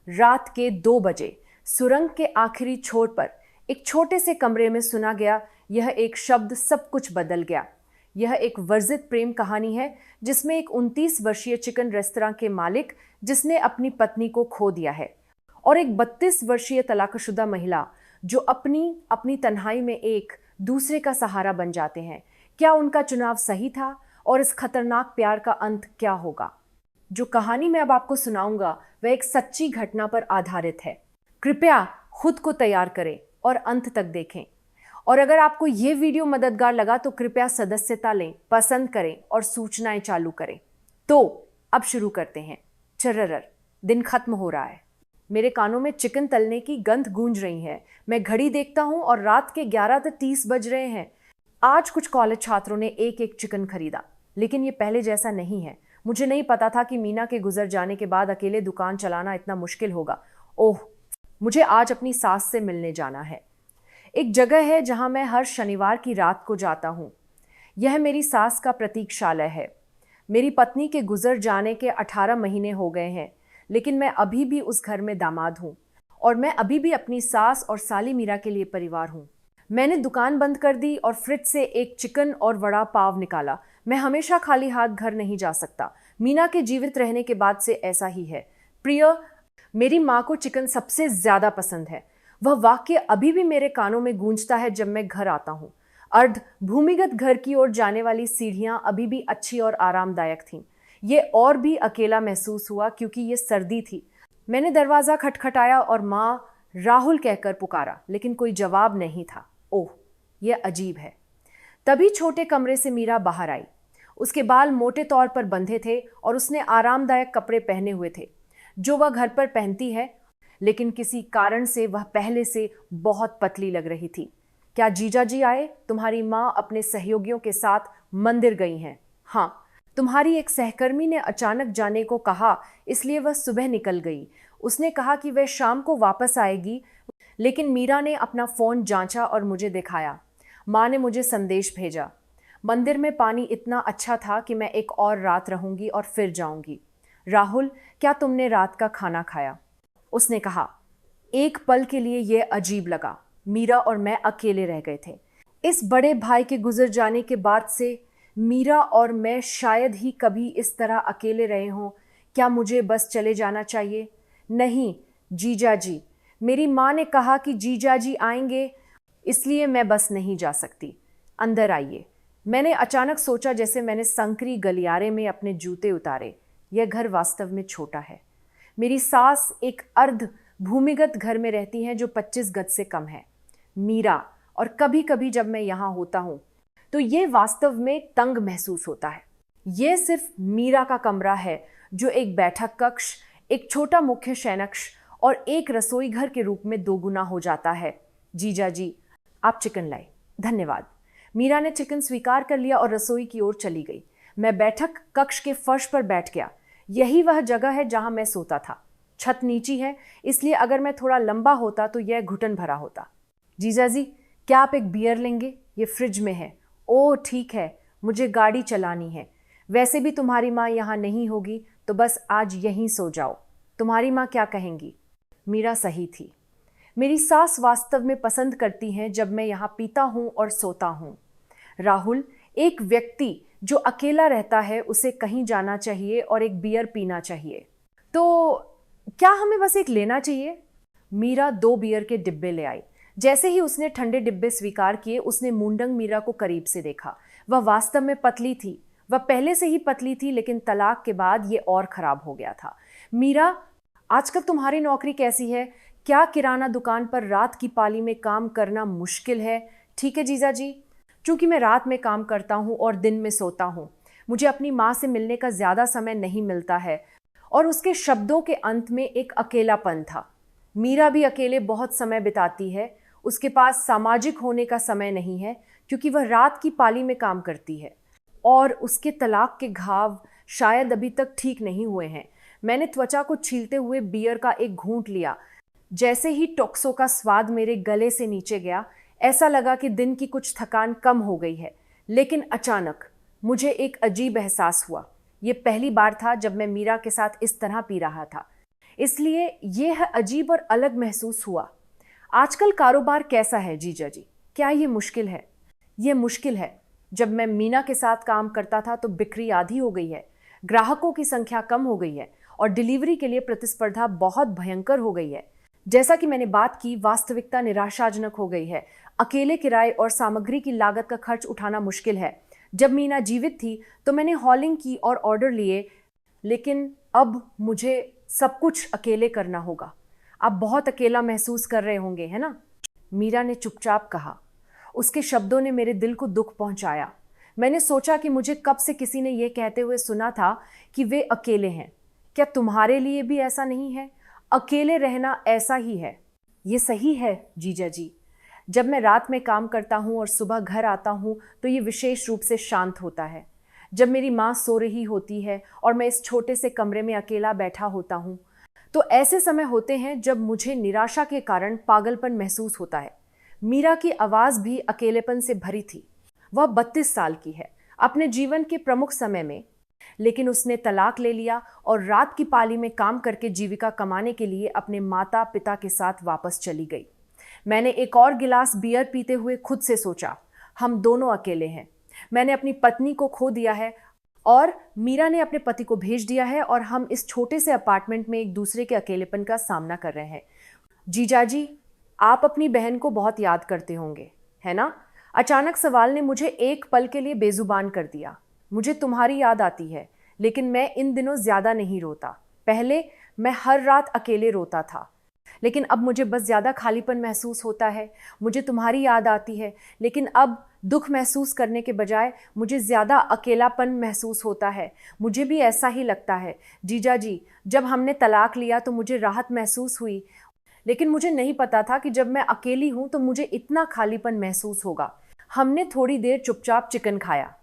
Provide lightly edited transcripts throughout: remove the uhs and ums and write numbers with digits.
रात के 2 बजे सुरंग के आखिरी छोर पर एक छोटे से कमरे में सुना गया यह एक शब्द सब कुछ बदल गया। यह एक वर्जित प्रेम कहानी है जिसमें एक 29 वर्षीय चिकन रेस्तरां के मालिक जिसने अपनी पत्नी को खो दिया है और एक 32 वर्षीय तलाकशुदा महिला जो अपनी तन्हाई में एक दूसरे का सहारा बन जाते हैं। क्या उनका चुनाव सही था और इस खतरनाक प्यार का अंत क्या होगा? जो कहानी मैं अब आपको सुनाऊंगा वह एक सच्ची घटना पर आधारित है। कृपया खुद को तैयार करें और अंत तक देखें। और अगर आपको ये वीडियो मददगार लगा तो कृपया सदस्यता लें, पसंद करें और सूचनाएं चालू करें। तो अब शुरू करते हैं। चररर, दिन खत्म हो रहा है। मेरे कानों में चिकन तलने की गंध गूंज रही है। मैं घड़ी देखता हूं और रात के 11:30 बज रहे हैं। आज कुछ कॉलेज छात्रों ने एक एक चिकन खरीदा, लेकिन ये पहले जैसा नहीं है। मुझे नहीं पता था कि मीना के गुजर जाने के बाद अकेले दुकान चलाना इतना मुश्किल होगा। ओह, मुझे आज अपनी सास से मिलने जाना है। एक जगह है जहां मैं हर शनिवार की रात को जाता हूं। यह मेरी सास का प्रतीक्षालय है। मेरी पत्नी के गुजर जाने के 18 महीने हो गए हैं, लेकिन मैं अभी भी उस घर में दामाद हूं और मैं अभी भी अपनी सास और साली मीरा के लिए परिवार हूं। मैंने दुकान बंद कर दी और फ्रिज से एक चिकन और वड़ा पाव निकाला। मैं हमेशा खाली हाथ घर नहीं जा सकता। मीना के जीवित रहने के बाद से ऐसा ही है। प्रिय, मेरी माँ को चिकन सबसे ज्यादा पसंद है। वह वाक्य अभी भी मेरे कानों में गूंजता है जब मैं घर आता हूँ। अर्ध भूमिगत घर की ओर जाने वाली सीढ़ियां अभी भी अच्छी और आरामदायक थीं। ये और भी अकेला महसूस हुआ क्योंकि ये सर्दी थी। मैंने दरवाज़ा खटखटाया और माँ राहुल कहकर पुकारा, लेकिन कोई जवाब नहीं था। ओह, यह अजीब है। तभी छोटे कमरे से मीरा बाहर आई। उसके बाल मोटे तौर पर बंधे थे और उसने आरामदायक कपड़े पहने हुए थे जो वह घर पर पहनती है, लेकिन किसी कारण से वह पहले से बहुत पतली लग रही थी। क्या जीजा जी आए? तुम्हारी माँ अपने सहयोगियों के साथ मंदिर गई हैं। हाँ, तुम्हारी एक सहकर्मी ने अचानक जाने को कहा, इसलिए वह सुबह निकल गई। उसने कहा कि वह शाम को वापस आएगी, लेकिन मीरा ने अपना फ़ोन जांचा और मुझे दिखाया। माँ ने मुझे संदेश भेजा। मंदिर में पानी इतना अच्छा था कि मैं एक और रात रहूंगी और फिर जाऊंगी। राहुल, क्या तुमने रात का खाना खाया? उसने कहा। एक पल के लिए यह अजीब लगा। मीरा और मैं अकेले रह गए थे। इस बड़े भाई के गुजर जाने के बाद से मीरा और मैं शायद ही कभी इस तरह अकेले रहे हों। क्या मुझे बस चले जाना चाहिए? नहीं जीजा जी, मेरी माँ ने कहा कि जीजा जी आएंगे, इसलिए मैं बस नहीं जा सकती। अंदर आइए। मैंने अचानक सोचा, जैसे मैंने संकरी गलियारे में अपने जूते उतारे। यह घर वास्तव में छोटा है। मेरी सास एक अर्ध भूमिगत घर में रहती हैं जो 25 गज से कम है। मीरा, और कभी कभी जब मैं यहाँ होता हूँ तो ये वास्तव में तंग महसूस होता है। ये सिर्फ मीरा का कमरा है जो एक बैठक कक्ष, एक छोटा मुख्य शयनकक्ष और एक रसोई घर के रूप में दोगुना हो जाता है। जीजा जी, आप चिकन लाए। धन्यवाद। मीरा ने चिकन स्वीकार कर लिया और रसोई की ओर चली गई। मैं बैठक कक्ष के फर्श पर बैठ गया। यही वह जगह है जहां मैं सोता था। छत नीची है, इसलिए अगर मैं थोड़ा लंबा होता तो यह घुटन भरा होता। जीजा जी, क्या आप एक बियर लेंगे? ये फ्रिज में है। ओह ठीक है, मुझे गाड़ी चलानी है। वैसे भी तुम्हारी माँ यहाँ नहीं होगी, तो बस आज यहीं सो जाओ। तुम्हारी माँ क्या कहेंगी? मीरा सही थी। मेरी सास वास्तव में पसंद करती हैं जब मैं यहाँ पीता हूँ और सोता हूँ। राहुल, एक व्यक्ति जो अकेला रहता है उसे कहीं जाना चाहिए और एक बियर पीना चाहिए। तो क्या हमें बस एक लेना चाहिए? मीरा 2 बियर के डिब्बे ले आई। जैसे ही उसने ठंडे डिब्बे स्वीकार किए, उसने मुंडंग मीरा को करीब से देखा। वह वास्तव में पतली थी। वह पहले से ही पतली थी, लेकिन तलाक के बाद ये और खराब हो गया था। मीरा, आजकल तुम्हारी नौकरी कैसी है? क्या किराना दुकान पर रात की पाली में काम करना मुश्किल है? ठीक है जीजा जी, चूंकि मैं रात में काम करता हूँ और दिन में सोता हूँ, मुझे अपनी माँ से मिलने का ज़्यादा समय नहीं मिलता है। और उसके शब्दों के अंत में एक अकेलापन था। मीरा भी अकेले बहुत समय बिताती है। उसके पास सामाजिक होने का समय नहीं है क्योंकि वह रात की पाली में काम करती है और उसके तलाक के घाव शायद अभी तक ठीक नहीं हुए हैं। मैंने त्वचा को छीलते हुए बियर का एक घूंट लिया। जैसे ही टोक्सो का स्वाद मेरे गले से नीचे गया, ऐसा लगा कि दिन की कुछ थकान कम हो गई है। लेकिन अचानक मुझे एक अजीब एहसास हुआ। ये पहली बार था जब मैं मीरा के साथ इस तरह पी रहा था। इसलिए यह अजीब और अलग महसूस हुआ। आजकल कारोबार कैसा है जीजा जी? क्या ये मुश्किल है? ये मुश्किल है। जब मैं मीना के साथ काम करता था तो बिक्री आधी हो गई है, ग्राहकों की संख्या कम हो गई है और डिलीवरी के लिए प्रतिस्पर्धा बहुत भयंकर हो गई है। जैसा कि मैंने बात की, वास्तविकता निराशाजनक हो गई है। अकेले किराए और सामग्री की लागत का खर्च उठाना मुश्किल है। जब मीना जीवित थी तो मैंने हॉलिंग की और ऑर्डर लिए, लेकिन अब मुझे सब कुछ अकेले करना होगा। आप बहुत अकेला महसूस कर रहे होंगे, है ना? मीरा ने चुपचाप कहा। उसके शब्दों ने मेरे दिल को दुख पहुंचाया। मैंने सोचा कि मुझे कब से किसी ने यह कहते हुए सुना था कि वे अकेले हैं। क्या तुम्हारे लिए भी ऐसा नहीं है? अकेले रहना ऐसा ही है। ये सही है जीजा जी। जब मैं रात में काम करता हूँ और सुबह घर आता हूँ तो ये विशेष रूप से शांत होता है। जब मेरी माँ सो रही होती है और मैं इस छोटे से कमरे में अकेला बैठा होता हूँ तो ऐसे समय होते हैं जब मुझे निराशा के कारण पागलपन महसूस होता है। मीरा की आवाज़ भी अकेलेपन से भरी थी। वह 32 साल की है, अपने जीवन के प्रमुख समय में, लेकिन उसने तलाक ले लिया और रात की पाली में काम करके जीविका कमाने के लिए अपने माता पिता के साथ वापस चली गई। मैंने एक और गिलास बियर पीते हुए खुद से सोचा, हम दोनों अकेले हैं। मैंने अपनी पत्नी को खो दिया है और मीरा ने अपने पति को भेज दिया है और हम इस छोटे से अपार्टमेंट में एक दूसरे के अकेलेपन का सामना कर रहे हैं। जीजाजी, आप अपनी बहन को बहुत याद करते होंगे, है ना? अचानक सवाल ने मुझे एक पल के लिए बेजुबान कर दिया। मुझे तुम्हारी याद आती है, लेकिन मैं इन दिनों ज़्यादा नहीं रोता। पहले मैं हर रात अकेले रोता था, लेकिन अब मुझे बस ज़्यादा खालीपन महसूस होता है। मुझे तुम्हारी याद आती है, लेकिन अब दुख महसूस करने के बजाय मुझे ज़्यादा अकेलापन महसूस होता है। मुझे भी ऐसा ही लगता है जीजा जी। जब हमने तलाक लिया तो मुझे राहत महसूस हुई, लेकिन मुझे नहीं पता था कि जब मैं अकेली हूँ तो मुझे इतना खालीपन महसूस होगा। हमने थोड़ी देर चुपचाप चिकन खाया।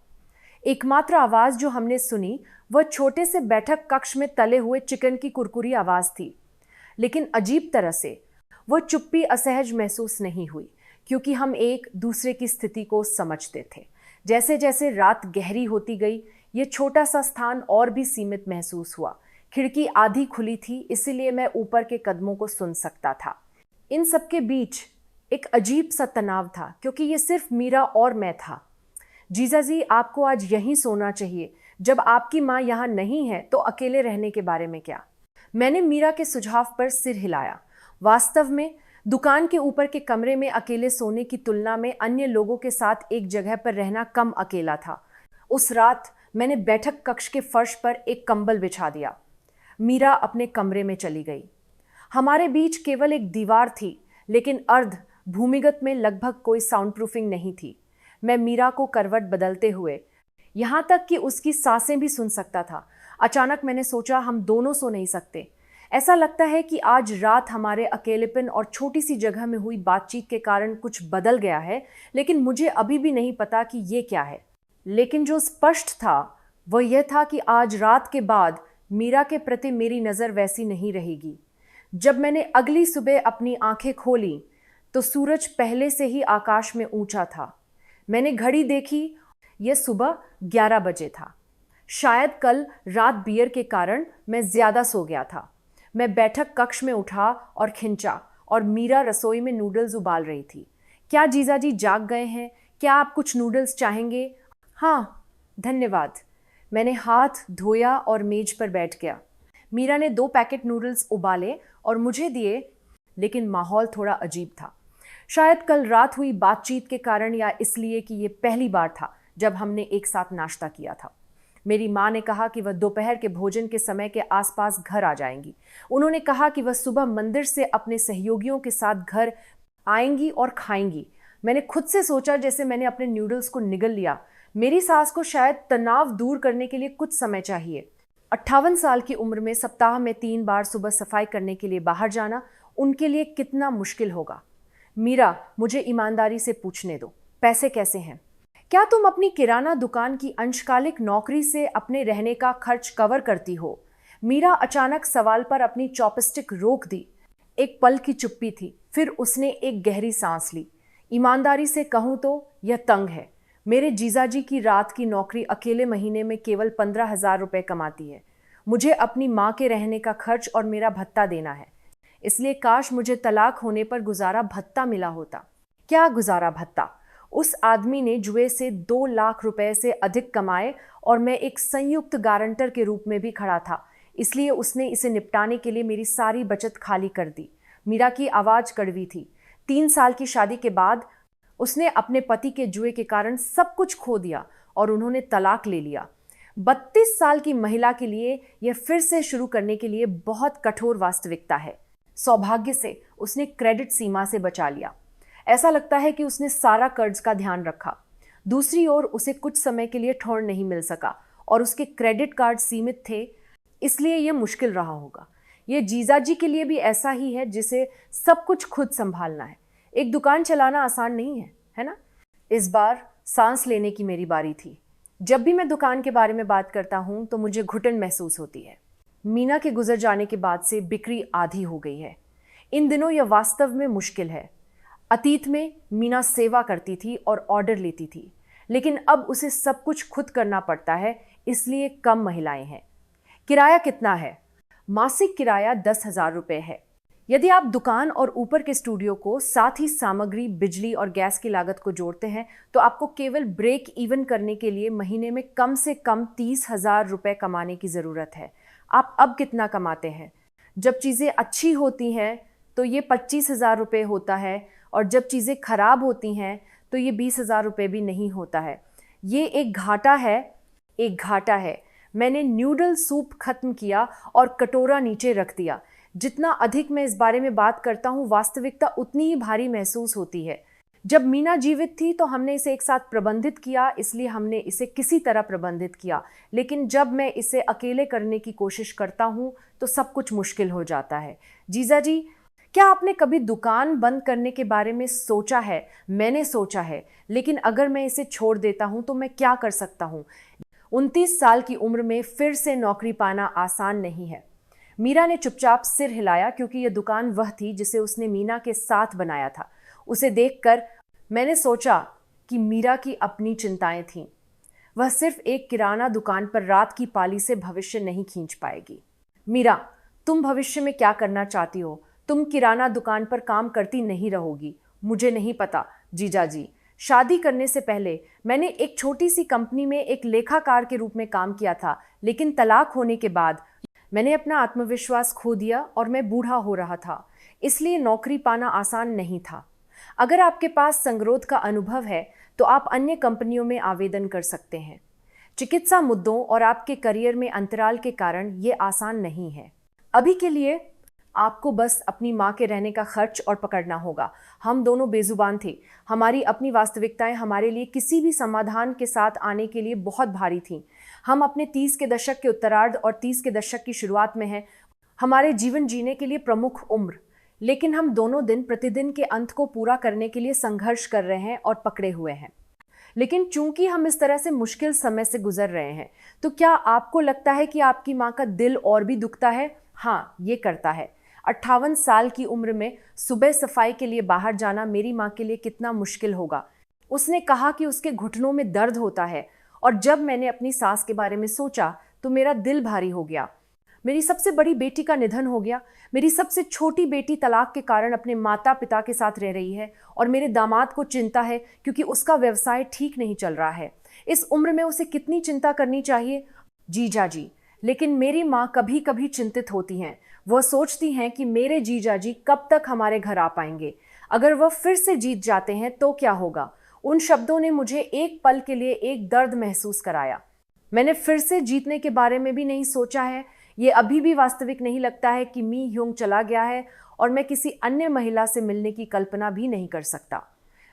एकमात्र आवाज़ जो हमने सुनी वह छोटे से बैठक कक्ष में तले हुए चिकन की कुरकुरी आवाज़ थी। लेकिन अजीब तरह से वह चुप्पी असहज महसूस नहीं हुई, क्योंकि हम एक दूसरे की स्थिति को समझते थे। जैसे जैसे रात गहरी होती गई, ये छोटा सा स्थान और भी सीमित महसूस हुआ। खिड़की आधी खुली थी, इसीलिए मैं ऊपर के कदमों को सुन सकता था। इन सब के बीच एक अजीब सा तनाव था, क्योंकि ये सिर्फ मीरा और मैं था। जीजा जी, आपको आज यहीं सोना चाहिए। जब आपकी माँ यहाँ नहीं है तो अकेले रहने के बारे में क्या? मैंने मीरा के सुझाव पर सिर हिलाया। वास्तव में दुकान के ऊपर के कमरे में अकेले सोने की तुलना में अन्य लोगों के साथ एक जगह पर रहना कम अकेला था। उस रात मैंने बैठक कक्ष के फर्श पर एक कंबल बिछा दिया। मीरा अपने कमरे में चली गई। हमारे बीच केवल एक दीवार थी, लेकिन अर्ध भूमिगत में लगभग कोई साउंड प्रूफिंग नहीं थी। मैं मीरा को करवट बदलते हुए, यहाँ तक कि उसकी सांसें भी सुन सकता था। अचानक मैंने सोचा, हम दोनों सो नहीं सकते। ऐसा लगता है कि आज रात हमारे अकेलेपन और छोटी सी जगह में हुई बातचीत के कारण कुछ बदल गया है, लेकिन मुझे अभी भी नहीं पता कि ये क्या है। लेकिन जो स्पष्ट था वह यह था कि आज रात के बाद मीरा के प्रति मेरी नज़र वैसी नहीं रहेगी। जब मैंने अगली सुबह अपनी आंखें खोली तो सूरज पहले से ही आकाश में ऊंचा था। मैंने घड़ी देखी, यह सुबह 11 बजे था। शायद कल रात बियर के कारण मैं ज़्यादा सो गया था। मैं बैठक कक्ष में उठा और खिंचा, और मीरा रसोई में नूडल्स उबाल रही थी। क्या जीजाजी जाग गए हैं? क्या आप कुछ नूडल्स चाहेंगे? हाँ, धन्यवाद। मैंने हाथ धोया और मेज पर बैठ गया। मीरा ने 2 पैकेट नूडल्स उबाले और मुझे दिए, लेकिन माहौल थोड़ा अजीब था। शायद कल रात हुई बातचीत के कारण, या इसलिए कि ये पहली बार था जब हमने एक साथ नाश्ता किया था। मेरी माँ ने कहा कि वह दोपहर के भोजन के समय के आसपास घर आ जाएंगी। उन्होंने कहा कि वह सुबह मंदिर से अपने सहयोगियों के साथ घर आएंगी और खाएंगी। मैंने खुद से सोचा, जैसे मैंने अपने नूडल्स को निगल लिया। मेरी सास को शायद तनाव दूर करने के लिए कुछ समय चाहिए। 58 साल की उम्र में सप्ताह में 3 बार सुबह सफाई करने के लिए बाहर जाना उनके लिए कितना मुश्किल होगा। मीरा, मुझे ईमानदारी से पूछने दो, पैसे कैसे हैं? क्या तुम अपनी किराना दुकान की अंशकालिक नौकरी से अपने रहने का खर्च कवर करती हो? मीरा अचानक सवाल पर अपनी चॉपस्टिक रोक दी। एक पल की चुप्पी थी, फिर उसने एक गहरी सांस ली। ईमानदारी से कहूँ तो यह तंग है। मेरे जीजाजी की रात की नौकरी अकेले महीने में केवल 15,000 रुपये कमाती है। मुझे अपनी माँ के रहने का खर्च और मेरा भत्ता देना है, इसलिए काश मुझे तलाक होने पर गुजारा भत्ता मिला होता। क्या गुजारा भत्ता? उस आदमी ने जुए से 2 लाख रुपए से अधिक कमाए और मैं एक संयुक्त गारंटर के रूप में भी खड़ा था, इसलिए उसने इसे निपटाने के लिए मेरी सारी बचत खाली कर दी। मीरा की आवाज कड़वी थी। 3 साल की शादी के बाद उसने अपने पति के जुए के कारण सब कुछ खो दिया और उन्होंने तलाक ले लिया। 32 साल की महिला के लिए यह फिर से शुरू करने के लिए बहुत कठोर वास्तविकता है। सौभाग्य से उसने क्रेडिट सीमा से बचा लिया। ऐसा लगता है कि उसने सारा कर्ज का ध्यान रखा। दूसरी ओर उसे कुछ समय के लिए ठौर नहीं मिल सका और उसके क्रेडिट कार्ड सीमित थे, इसलिए यह मुश्किल रहा होगा। यह जीजाजी के लिए भी ऐसा ही है, जिसे सब कुछ खुद संभालना है। एक दुकान चलाना आसान नहीं है, है ना? इस बार सांस लेने की मेरी बारी थी। जब भी मैं दुकान के बारे में बात करता हूं तो मुझे घुटन महसूस होती है। मीना के गुजर जाने के बाद से बिक्री आधी हो गई है। इन दिनों यह वास्तव में मुश्किल है। अतीत में मीना सेवा करती थी और ऑर्डर लेती थी, लेकिन अब उसे सब कुछ खुद करना पड़ता है, इसलिए कम महिलाएं हैं। किराया कितना है? मासिक किराया 10,000 रुपये है। यदि आप दुकान और ऊपर के स्टूडियो को, साथ ही सामग्री, बिजली और गैस की लागत को जोड़ते हैं तो आपको केवल ब्रेक इवन करने के लिए महीने में कम से कम 30,000 रुपये कमाने की ज़रूरत है। आप अब कितना कमाते हैं? जब चीज़ें अच्छी होती हैं तो ये 25,000 रुपये होता है, और जब चीज़ें खराब होती हैं तो ये 20,000 रुपये भी नहीं होता है। ये एक घाटा है, एक घाटा है। मैंने न्यूडल सूप खत्म किया और कटोरा नीचे रख दिया। जितना अधिक मैं इस बारे में बात करता हूँ, वास्तविकता उतनी ही भारी महसूस होती है। जब मीना जीवित थी तो हमने इसे एक साथ प्रबंधित किया, इसलिए हमने इसे किसी तरह प्रबंधित किया। लेकिन जब मैं इसे अकेले करने की कोशिश करता हूँ तो सब कुछ मुश्किल हो जाता है। जीजाजी, क्या आपने कभी दुकान बंद करने के बारे में सोचा है? मैंने सोचा है, लेकिन अगर मैं इसे छोड़ देता हूँ तो मैं क्या कर सकता हूँ? 29 साल की उम्र में फिर से नौकरी पाना आसान नहीं है। मीरा ने चुपचाप सिर हिलाया, क्योंकि यह दुकान वह थी जिसे उसने मीना के साथ बनाया था। उसे देखकर मैंने सोचा कि मीरा की अपनी चिंताएं थीं। वह सिर्फ एक किराना दुकान पर रात की पाली से भविष्य नहीं खींच पाएगी। मीरा, तुम भविष्य में क्या करना चाहती हो? तुम किराना दुकान पर काम करती नहीं रहोगी। मुझे नहीं पता जीजाजी। शादी करने से पहले मैंने एक छोटी सी कंपनी में एक लेखाकार के रूप में काम किया था, लेकिन तलाक होने के बाद मैंने अपना आत्मविश्वास खो दिया और मैं बूढ़ा हो रहा था, इसलिए नौकरी पाना आसान नहीं था। अगर आपके पास संगरोध का अनुभव है तो आप अन्य कंपनियों में आवेदन कर सकते हैं। चिकित्सा मुद्दों और आपके करियर में अंतराल के कारण ये आसान नहीं है। अभी के लिए आपको बस अपनी माँ के रहने का खर्च और पकड़ना होगा। हम दोनों बेजुबान थे। हमारी अपनी वास्तविकताएं हमारे लिए किसी भी समाधान के साथ आने के लिए बहुत भारी थीं। हम अपने 30 के दशक के उत्तरार्ध और 30 के दशक की शुरुआत में हैं, हमारे जीवन जीने के लिए प्रमुख उम्र। लेकिन हम दोनों दिन प्रतिदिन के अंत को पूरा करने के लिए संघर्ष कर रहे हैं और पकड़े हुए हैं। लेकिन चूंकि हम इस तरह से मुश्किल समय से गुजर रहे हैं, तो क्या आपको लगता है कि आपकी माँ का दिल और भी दुखता है? हाँ, ये करता है। 58 साल की उम्र में सुबह सफाई के लिए बाहर जाना मेरी माँ के लिए कितना मुश्किल होगा। उसने कहा कि उसके घुटनों में दर्द होता है, और जब मैंने अपनी सास के बारे में सोचा तो मेरा दिल भारी हो गया। मेरी सबसे बड़ी बेटी का निधन हो गया। मेरी सबसे छोटी बेटी तलाक के कारण अपने माता पिता के साथ रह रही है, और मेरे दामाद को चिंता है क्योंकि उसका व्यवसाय ठीक नहीं चल रहा है। इस उम्र में उसे कितनी चिंता करनी चाहिए? जीजाजी, लेकिन मेरी माँ कभी कभी चिंतित होती हैं। वह सोचती हैं कि मेरे जीजाजी कब तक हमारे घर आ पाएंगे। अगर वह फिर से जीत जाते हैं तो क्या होगा? उन शब्दों ने मुझे एक पल के लिए एक दर्द महसूस कराया। मैंने फिर से जीतने के बारे में भी नहीं सोचा है। ये अभी भी वास्तविक नहीं लगता है कि मी ह्योंग चला गया है, और मैं किसी अन्य महिला से मिलने की कल्पना भी नहीं कर सकता।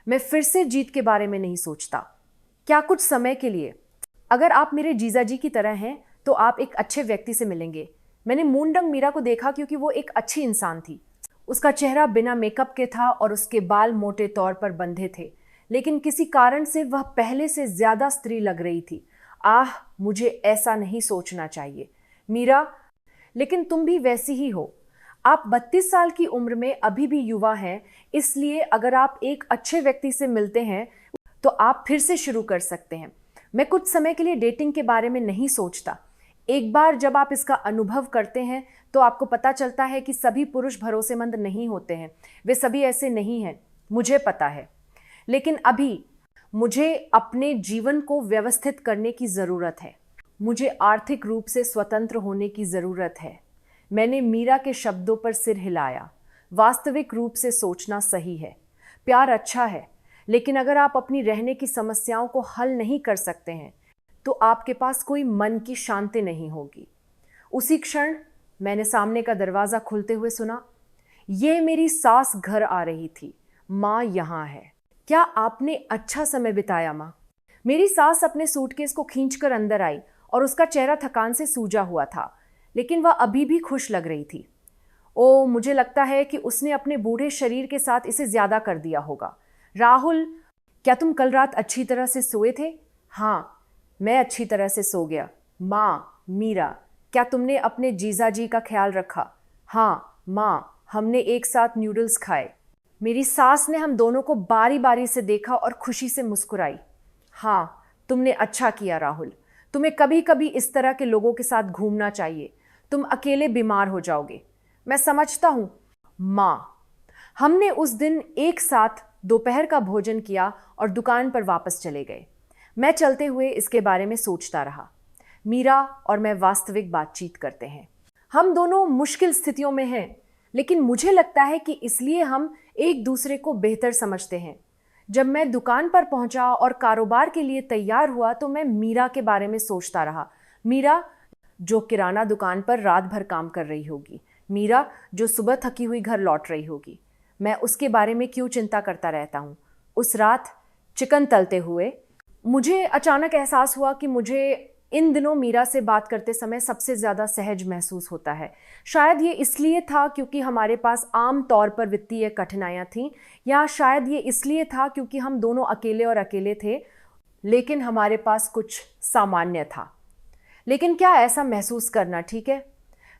मैं फिर से जीत के बारे में नहीं सोचता। क्या कुछ समय के लिए? अगर आप मेरे जीजाजी की तरह हैं तो आप एक अच्छे व्यक्ति से मिलेंगे। मैंने मूंडंग मीरा को देखा क्योंकि वो एक अच्छी इंसान थी। उसका चेहरा बिना मेकअप के था और उसके बाल मोटे तौर पर बंधे थे, लेकिन किसी कारण से वह पहले से ज्यादा स्त्री लग रही थी। आह, मुझे ऐसा नहीं सोचना चाहिए मीरा, लेकिन तुम भी वैसी ही हो। आप 32 साल की उम्र में अभी भी युवा हैं, इसलिए अगर आप एक अच्छे व्यक्ति से मिलते हैं तो आप फिर से शुरू कर सकते हैं। मैं कुछ समय के लिए डेटिंग के बारे में नहीं सोचता। एक बार जब आप इसका अनुभव करते हैं तो आपको पता चलता है कि सभी पुरुष भरोसेमंद नहीं होते हैं, वे सभी ऐसे नहीं हैं, मुझे पता है। लेकिन अभी मुझे अपने जीवन को व्यवस्थित करने की ज़रूरत है। मुझे आर्थिक रूप से स्वतंत्र होने की ज़रूरत है। मैंने मीरा के शब्दों पर सिर हिलाया। वास्तविक रूप से सोचना सही है, प्यार अच्छा है, लेकिन अगर आप अपनी रहने की समस्याओं को हल नहीं कर सकते हैं तो आपके पास कोई मन की शांति नहीं होगी। उसी क्षण मैंने सामने का दरवाज़ा खुलते हुए सुना। ये मेरी सास घर आ रही थी। माँ यहाँ है। क्या आपने अच्छा समय बिताया माँ? मेरी सास अपने सूटकेस को खींचकर अंदर आई और उसका चेहरा थकान से सूजा हुआ था, लेकिन वह अभी भी खुश लग रही थी। ओ, मुझे लगता है कि उसने अपने बूढ़े शरीर के साथ इसे ज्यादा कर दिया होगा। राहुल, क्या तुम कल रात अच्छी तरह से सोए थे? हाँ, मैं अच्छी तरह से सो गया। माँ, मीरा, क्या तुमने अपने जीजाजी का ख्याल रखा? हाँ माँ, हमने एक साथ नूडल्स खाए। मेरी सास ने हम दोनों को बारी बारी से देखा और खुशी से मुस्कुराई। हाँ, तुमने अच्छा किया राहुल। तुम्हें कभी कभी इस तरह के लोगों के साथ घूमना चाहिए। तुम अकेले बीमार हो जाओगे। मैं समझता हूँ माँ। हमने उस दिन एक साथ दोपहर का भोजन किया और दुकान पर वापस चले गए। मैं चलते हुए इसके बारे में सोचता रहा। मीरा और मैं वास्तविक बातचीत करते हैं। हम दोनों मुश्किल स्थितियों में हैं, लेकिन मुझे लगता है कि इसलिए हम एक दूसरे को बेहतर समझते हैं। जब मैं दुकान पर पहुंचा और कारोबार के लिए तैयार हुआ तो मैं मीरा के बारे में सोचता रहा। मीरा जो किराना दुकान पर रात भर काम कर रही होगी, मीरा जो सुबह थकी हुई घर लौट रही होगी। मैं उसके बारे में क्यों चिंता करता रहता हूँ। उस रात चिकन तलते हुए मुझे अचानक एहसास हुआ कि मुझे इन दिनों मीरा से बात करते समय सबसे ज़्यादा सहज महसूस होता है। शायद ये इसलिए था क्योंकि हमारे पास आम तौर पर वित्तीय कठिनाइयाँ थीं, या शायद ये इसलिए था क्योंकि हम दोनों अकेले और अकेले थे, लेकिन हमारे पास कुछ सामान्य था। लेकिन क्या ऐसा महसूस करना ठीक है?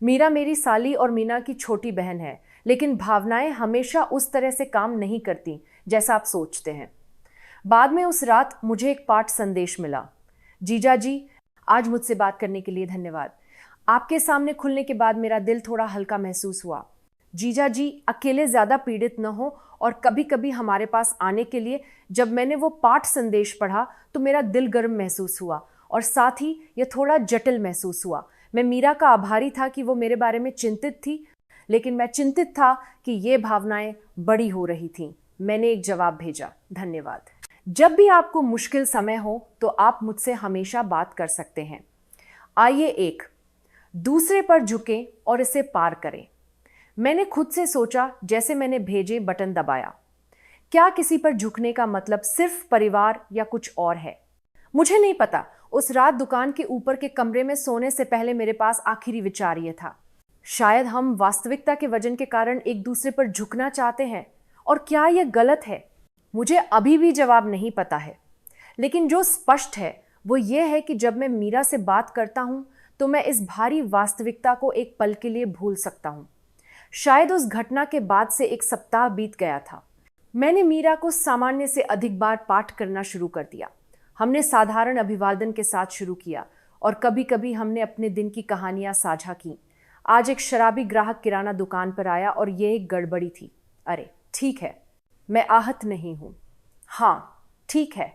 मीरा मेरी साली और मीना की छोटी बहन है, लेकिन भावनाएं हमेशा उस तरह से काम नहीं करती जैसा आप सोचते हैं। बाद में उस रात मुझे एक पाठ संदेश मिला। जीजा जी, आज मुझसे बात करने के लिए धन्यवाद। आपके सामने खुलने के बाद मेरा दिल थोड़ा हल्का महसूस हुआ। जीजा जी अकेले ज़्यादा पीड़ित न हो, और कभी कभी हमारे पास आने के लिए। जब मैंने वो पाठ संदेश पढ़ा तो मेरा दिल गर्म महसूस हुआ और साथ ही यह थोड़ा जटिल महसूस हुआ। मैं मीरा का आभारी था कि वो मेरे बारे में चिंतित थी, लेकिन मैं चिंतित था कि ये भावनाएं बड़ी हो रही थीं। मैंने एक जवाब भेजा, धन्यवाद। जब भी आपको मुश्किल समय हो तो आप मुझसे हमेशा बात कर सकते हैं। आइए एक दूसरे पर झुकें और इसे पार करें। मैंने खुद से सोचा जैसे मैंने भेजे बटन दबाया। क्या किसी पर झुकने का मतलब सिर्फ परिवार या कुछ और है? मुझे नहीं पता। उस रात दुकान के ऊपर के कमरे में सोने से पहले मेरे पास आखिरी विचार ये था, शायद हम वास्तविकता के वजन के कारण एक दूसरे पर झुकना चाहते हैं। और क्या यह गलत है? मुझे अभी भी जवाब नहीं पता है, लेकिन जो स्पष्ट है वो ये है कि जब मैं मीरा से बात करता हूँ तो मैं इस भारी वास्तविकता को एक पल के लिए भूल सकता हूँ। शायद उस घटना के बाद से एक सप्ताह बीत गया था। मैंने मीरा को सामान्य से अधिक बार पाठ करना शुरू कर दिया। हमने साधारण अभिवादन के साथ शुरू किया और कभी कभी हमने अपने दिन की कहानियां साझा की। आज एक शराबी ग्राहक किराना दुकान पर आया और ये एक गड़बड़ी थी। अरे ठीक है, मैं आहत नहीं हूं। हाँ ठीक है,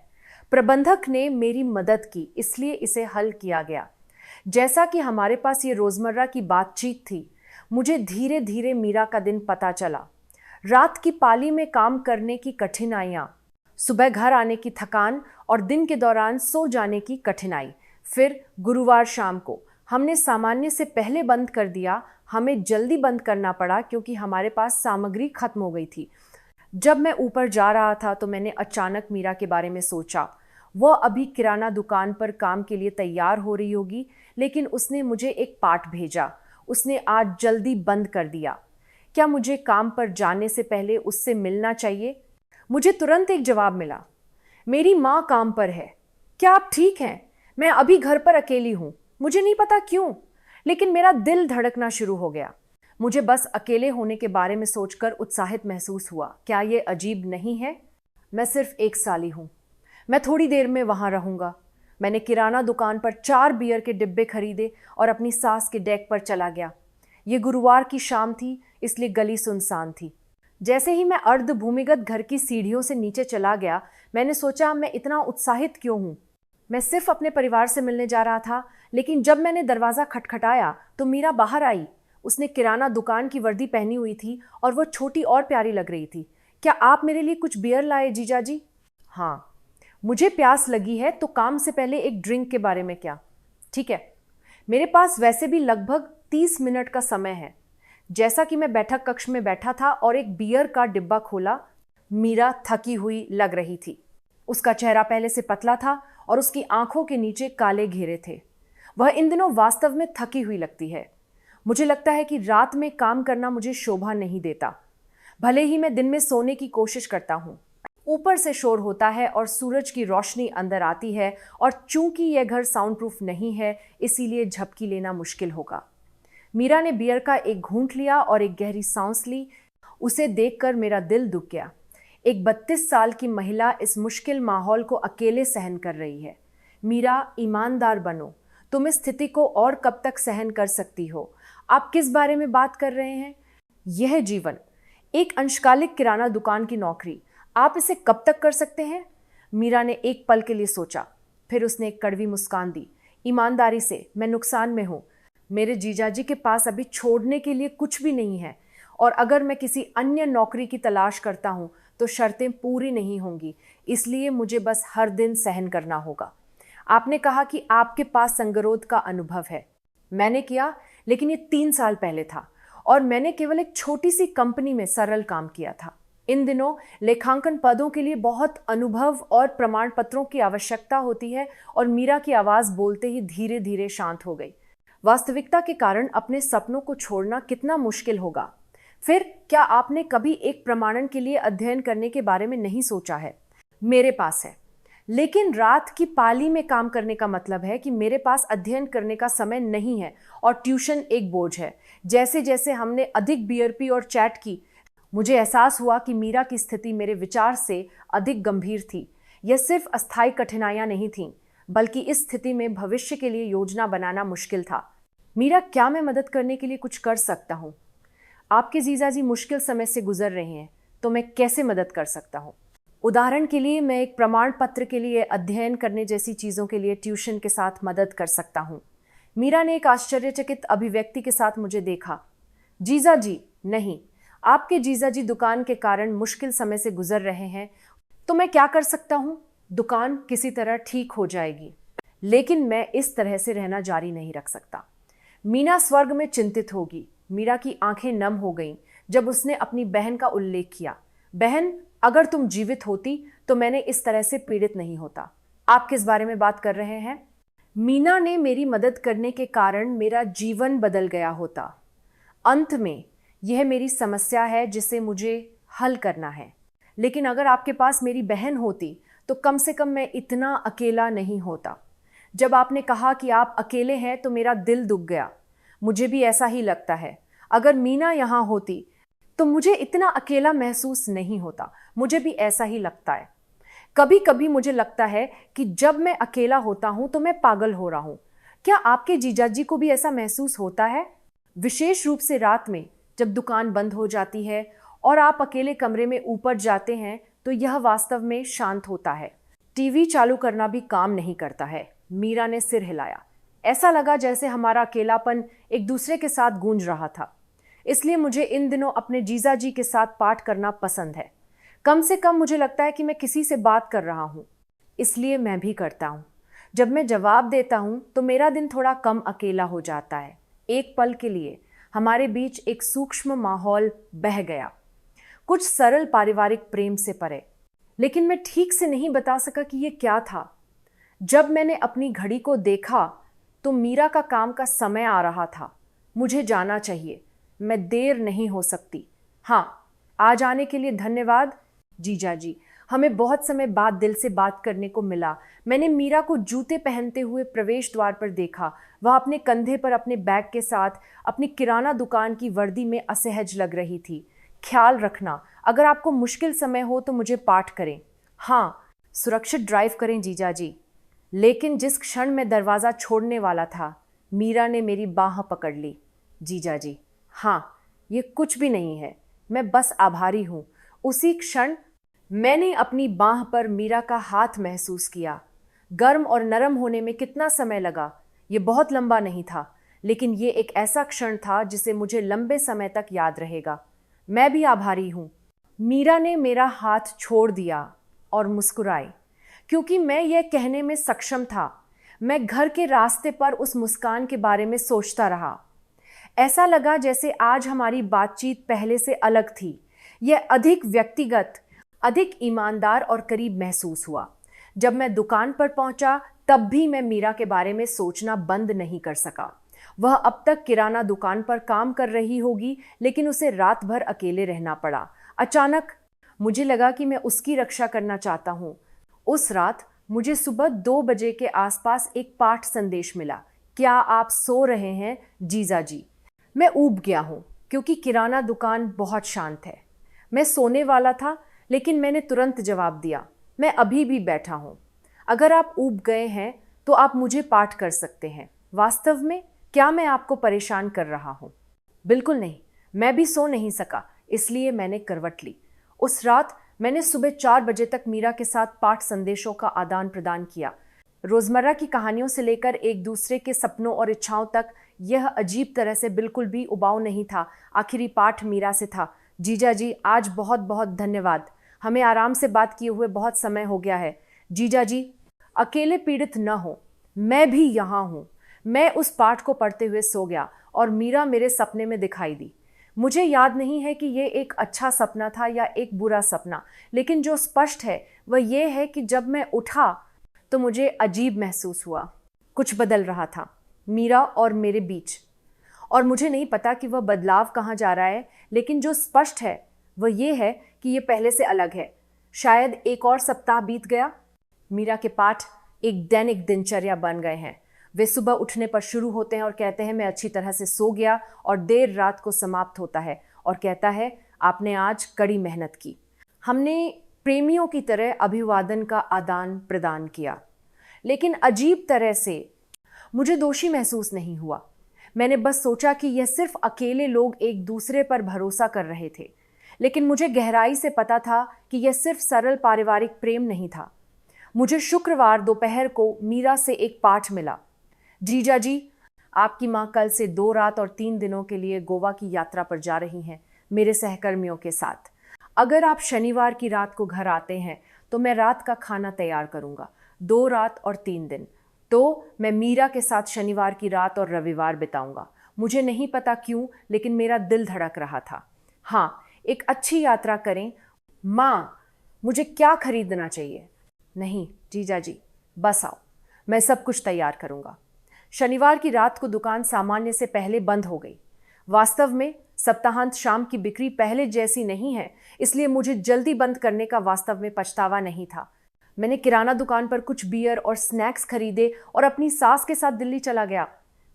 प्रबंधक ने मेरी मदद की, इसलिए इसे हल किया गया। जैसा कि हमारे पास ये रोजमर्रा की बातचीत थी, मुझे धीरे धीरे मीरा का दिन पता चला। रात की पाली में काम करने की कठिनाइयाँ, सुबह घर आने की थकान और दिन के दौरान सो जाने की कठिनाई। फिर गुरुवार शाम को हमने सामान्य से पहले बंद कर दिया। हमें जल्दी बंद करना पड़ा क्योंकि हमारे पास सामग्री खत्म हो गई थी। जब मैं ऊपर जा रहा था तो मैंने अचानक मीरा के बारे में सोचा। वह अभी किराना दुकान पर काम के लिए तैयार हो रही होगी, लेकिन उसने मुझे एक पाठ भेजा। उसने आज जल्दी बंद कर दिया। क्या मुझे काम पर जाने से पहले उससे मिलना चाहिए? मुझे तुरंत एक जवाब मिला, मेरी माँ काम पर है। क्या आप ठीक हैं? मैं अभी घर पर अकेली हूँ। मुझे नहीं पता क्यों, लेकिन मेरा दिल धड़कना शुरू हो गया। मुझे बस अकेले होने के बारे में सोचकर उत्साहित महसूस हुआ। क्या ये अजीब नहीं है? मैं सिर्फ एक साली हूँ। मैं थोड़ी देर में वहाँ रहूँगा। मैंने किराना दुकान पर 4 बियर के डिब्बे खरीदे और अपनी सास के डेक पर चला गया। ये गुरुवार की शाम थी, इसलिए गली सुनसान थी। जैसे ही मैं अर्ध भूमिगत घर की सीढ़ियों से नीचे चला गया, मैंने सोचा मैं इतना उत्साहित क्यों हूँ। मैं सिर्फ अपने परिवार से मिलने जा रहा था, लेकिन जब मैंने दरवाज़ा खटखटाया तो मीरा बाहर आई। उसने किराना दुकान की वर्दी पहनी हुई थी और वो छोटी और प्यारी लग रही थी। क्या आप मेरे लिए कुछ बियर लाए जीजा जी? हाँ, मुझे प्यास लगी है, तो काम से पहले एक ड्रिंक के बारे में क्या? ठीक है, मेरे पास वैसे भी लगभग 30 मिनट का समय है। जैसा कि मैं बैठक कक्ष में बैठा था और एक बियर का डिब्बा खोला, मीरा थकी हुई लग रही थी। उसका चेहरा पहले से पतला था और उसकी आंखों के नीचे काले घेरे थे। वह इन दिनों वास्तव में थकी हुई लगती है। मुझे लगता है कि रात में काम करना मुझे शोभा नहीं देता, भले ही मैं दिन में सोने की कोशिश करता हूँ। ऊपर से शोर होता है और सूरज की रोशनी अंदर आती है, और चूंकि यह घर साउंड प्रूफ नहीं है, इसीलिए झपकी लेना मुश्किल होगा। मीरा ने बियर का एक घूंट लिया और एक गहरी सांस ली। उसे देखकर मेरा दिल दुख गया। एक 32 साल की महिला इस मुश्किल माहौल को अकेले सहन कर रही है। मीरा, ईमानदार बनो। तुम इस स्थिति को और कब तक सहन कर सकती हो? आप किस बारे में बात कर रहे हैं? यह जीवन, एक अंशकालिक किराना दुकान की नौकरी, आप इसे कब तक कर सकते हैं? मीरा ने एक पल के लिए सोचा, फिर उसने एक कड़वी मुस्कान दी। ईमानदारी से, मैं नुकसान में हूँ। मेरे जीजाजी के पास अभी छोड़ने के लिए कुछ भी नहीं है, और अगर मैं किसी अन्य नौकरी की तलाश करता हूँ तो शर्तें पूरी नहीं होंगी, इसलिए मुझे बस हर दिन सहन करना होगा। आपने कहा कि आपके पास संगरोध का अनुभव है। मैंने किया, लेकिन ये 3 साल पहले था, और मैंने केवल एक छोटी सी कंपनी में सरल काम किया था। इन दिनों लेखांकन पदों के लिए बहुत अनुभव और प्रमाण पत्रों की आवश्यकता होती है, और मीरा की आवाज़ बोलते ही धीरे धीरे शांत हो गई। वास्तविकता के कारण अपने सपनों को छोड़ना कितना मुश्किल होगा। फिर क्या आपने कभी एक प्रमाणन के लिए अध्ययन करने के बारे में नहीं सोचा है? मेरे पास है, लेकिन रात की पाली में काम करने का मतलब है कि मेरे पास अध्ययन करने का समय नहीं है, और ट्यूशन एक बोझ है। जैसे जैसे हमने अधिक बियर पी और चैट की, मुझे एहसास हुआ कि मीरा की स्थिति मेरे विचार से अधिक गंभीर थी। यह सिर्फ अस्थायी कठिनाइयां नहीं थीं, बल्कि इस स्थिति में भविष्य के लिए योजना बनाना मुश्किल था। मीरा, क्या मैं मदद करने के लिए कुछ कर सकता हूँ? आपके जीजाजी मुश्किल समय से गुजर रहे हैं, तो मैं कैसे मदद कर सकता हूँ? उदाहरण के लिए, मैं एक प्रमाण पत्र के लिए अध्ययन करने जैसी चीज़ों के लिए ट्यूशन के साथ मदद कर सकता हूँ। मीरा ने एक आश्चर्यचकित अभिव्यक्ति के साथ मुझे देखा। जीजाजी नहीं, आपके जीजाजी दुकान के कारण मुश्किल समय से गुजर रहे हैं, तो मैं क्या कर सकता हूँ? दुकान किसी तरह ठीक हो जाएगी, लेकिन मैं इस तरह से रहना जारी नहीं रख सकता। मीना स्वर्ग में चिंतित होगी। मीरा की आंखें नम हो गईं जब उसने अपनी बहन का उल्लेख किया। बहन, अगर तुम जीवित होती तो मैंने इस तरह से पीड़ित नहीं होता। आप किस बारे में बात कर रहे हैं? मीना ने मेरी मदद करने के कारण मेरा जीवन बदल गया होता। अंत में यह मेरी समस्या है जिसे मुझे हल करना है, लेकिन अगर आपके पास मेरी बहन होती तो कम से कम मैं इतना अकेला नहीं होता। जब आपने कहा कि आप अकेले हैं तो मेरा दिल दुख गया। मुझे भी ऐसा ही लगता है। अगर मीना यहाँ होती तो मुझे इतना अकेला महसूस नहीं होता। मुझे भी ऐसा ही लगता है। कभी कभी मुझे लगता है कि जब मैं अकेला होता हूँ तो मैं पागल हो रहा हूँ। क्या आपके जीजाजी को भी ऐसा महसूस होता है? विशेष रूप से रात में जब दुकान बंद हो जाती है और आप अकेले कमरे में ऊपर जाते हैं तो यह वास्तव में शांत होता है। टीवी चालू करना भी काम नहीं करता है। मीरा ने सिर हिलाया। ऐसा लगा जैसे हमारा अकेलापन एक दूसरे के साथ गूंज रहा था। इसलिए मुझे इन दिनों अपने जीजाजी के साथ पाठ करना पसंद है। कम से कम मुझे लगता है कि मैं किसी से बात कर रहा हूँ, इसलिए मैं भी करता हूँ। जब मैं जवाब देता हूँ तो मेरा दिन थोड़ा कम अकेला हो जाता है। एक पल के लिए हमारे बीच एक सूक्ष्म माहौल बह गया, कुछ सरल पारिवारिक प्रेम से परे। लेकिन मैं ठीक से नहीं बता सका कि ये क्या था। जब मैंने अपनी घड़ी को देखा तो मीरा का काम का समय आ रहा था। मुझे जाना चाहिए, मैं देर नहीं हो सकती। हाँ, आज आने के लिए धन्यवाद जीजाजी। हमें बहुत समय बाद दिल से बात करने को मिला। मैंने मीरा को जूते पहनते हुए प्रवेश द्वार पर देखा। वह अपने कंधे पर अपने बैग के साथ अपनी किराना दुकान की वर्दी में असहज लग रही थी। ख्याल रखना, अगर आपको मुश्किल समय हो तो मुझे पाठ करें। हाँ, सुरक्षित ड्राइव करें जीजाजी। लेकिन जिस क्षण मैं दरवाज़ा छोड़ने वाला था, मीरा ने मेरी बाह पकड़ ली। जीजा जी, हाँ, ये कुछ भी नहीं है, मैं बस आभारी हूँ। उसी क्षण मैंने अपनी बाह पर मीरा का हाथ महसूस किया। गर्म और नरम होने में कितना समय लगा, ये बहुत लंबा नहीं था, लेकिन ये एक ऐसा क्षण था जिसे मुझे लंबे समय तक याद रहेगा। मैं भी आभारी हूँ। मीरा ने मेरा हाथ छोड़ दिया और मुस्कुराई, क्योंकि मैं यह कहने में सक्षम था। मैं घर के रास्ते पर उस मुस्कान के बारे में सोचता रहा। ऐसा लगा जैसे आज हमारी बातचीत पहले से अलग थी। यह अधिक व्यक्तिगत, अधिक ईमानदार और करीब महसूस हुआ। जब मैं दुकान पर पहुंचा, तब भी मैं मीरा के बारे में सोचना बंद नहीं कर सका। वह अब तक किराना दुकान पर काम कर रही होगी, लेकिन उसे रात भर अकेले रहना पड़ा। अचानक मुझे लगा कि मैं उसकी रक्षा करना चाहता हूँ। उस रात मुझे सुबह 2 बजे के आसपास एक पाठ संदेश मिला। क्या आप सो रहे हैं जीजा जी? मैं ऊब गया हूँ, क्योंकि किराना दुकान बहुत शांत है। मैं सोने वाला था, लेकिन मैंने तुरंत जवाब दिया, मैं अभी भी बैठा हूँ। अगर आप ऊब गए हैं तो आप मुझे पाठ कर सकते हैं। वास्तव में क्या मैं आपको परेशान कर रहा हूँ? बिल्कुल नहीं, मैं भी सो नहीं सका, इसलिए मैंने करवट ली। उस रात मैंने सुबह 4 बजे तक मीरा के साथ पाठ संदेशों का आदान प्रदान किया। रोजमर्रा की कहानियों से लेकर एक दूसरे के सपनों और इच्छाओं तक यह अजीब तरह से बिल्कुल भी उबाऊ नहीं था। आखिरी पाठ मीरा से था, जीजा जी, आज बहुत बहुत धन्यवाद। हमें आराम से बात किए हुए बहुत समय हो गया है। जीजा जी, अकेले पीड़ित न हो, मैं भी यहाँ हूँ। मैं उस पाठ को पढ़ते हुए सो गया और मीरा मेरे सपने में दिखाई दी। मुझे याद नहीं है कि ये एक अच्छा सपना था या एक बुरा सपना, लेकिन जो स्पष्ट है वह ये है कि जब मैं उठा तो मुझे अजीब महसूस हुआ। कुछ बदल रहा था मीरा और मेरे बीच, और मुझे नहीं पता कि वह बदलाव कहाँ जा रहा है, लेकिन जो स्पष्ट है वह ये है कि ये पहले से अलग है। शायद एक और सप्ताह बीत गया। मीरा के पाठ एक दैनिक दिनचर्या बन गए हैं। वे सुबह उठने पर शुरू होते हैं और कहते हैं मैं अच्छी तरह से सो गया, और देर रात को समाप्त होता है और कहता है आपने आज कड़ी मेहनत की। हमने प्रेमियों की तरह अभिवादन का आदान प्रदान किया, लेकिन अजीब तरह से मुझे दोषी महसूस नहीं हुआ। मैंने बस सोचा कि यह सिर्फ अकेले लोग एक दूसरे पर भरोसा कर रहे थे, लेकिन मुझे गहराई से पता था कि यह सिर्फ सरल पारिवारिक प्रेम नहीं था। मुझे शुक्रवार दोपहर को मीरा से एक पाठ मिला। जीजा जी, आपकी माँ कल से 2 रात और 3 दिनों के लिए गोवा की यात्रा पर जा रही हैं मेरे सहकर्मियों के साथ। अगर आप शनिवार की रात को घर आते हैं तो मैं रात का खाना तैयार करूँगा। 2 रात और 3 दिन तो मैं मीरा के साथ शनिवार की रात और रविवार बिताऊंगा। मुझे नहीं पता क्यों, लेकिन मेरा दिल धड़क रहा था। हाँ, एक अच्छी यात्रा करें। माँ, मुझे क्या खरीदना चाहिए? नहीं जीजा जी, बस आओ, मैं सब कुछ तैयार करूँगा। शनिवार की रात को दुकान सामान्य से पहले बंद हो गई। वास्तव में सप्ताहांत शाम की बिक्री पहले जैसी नहीं है, इसलिए मुझे जल्दी बंद करने का वास्तव में पछतावा नहीं था। मैंने किराना दुकान पर कुछ बियर और स्नैक्स खरीदे और अपनी सास के साथ दिल्ली चला गया।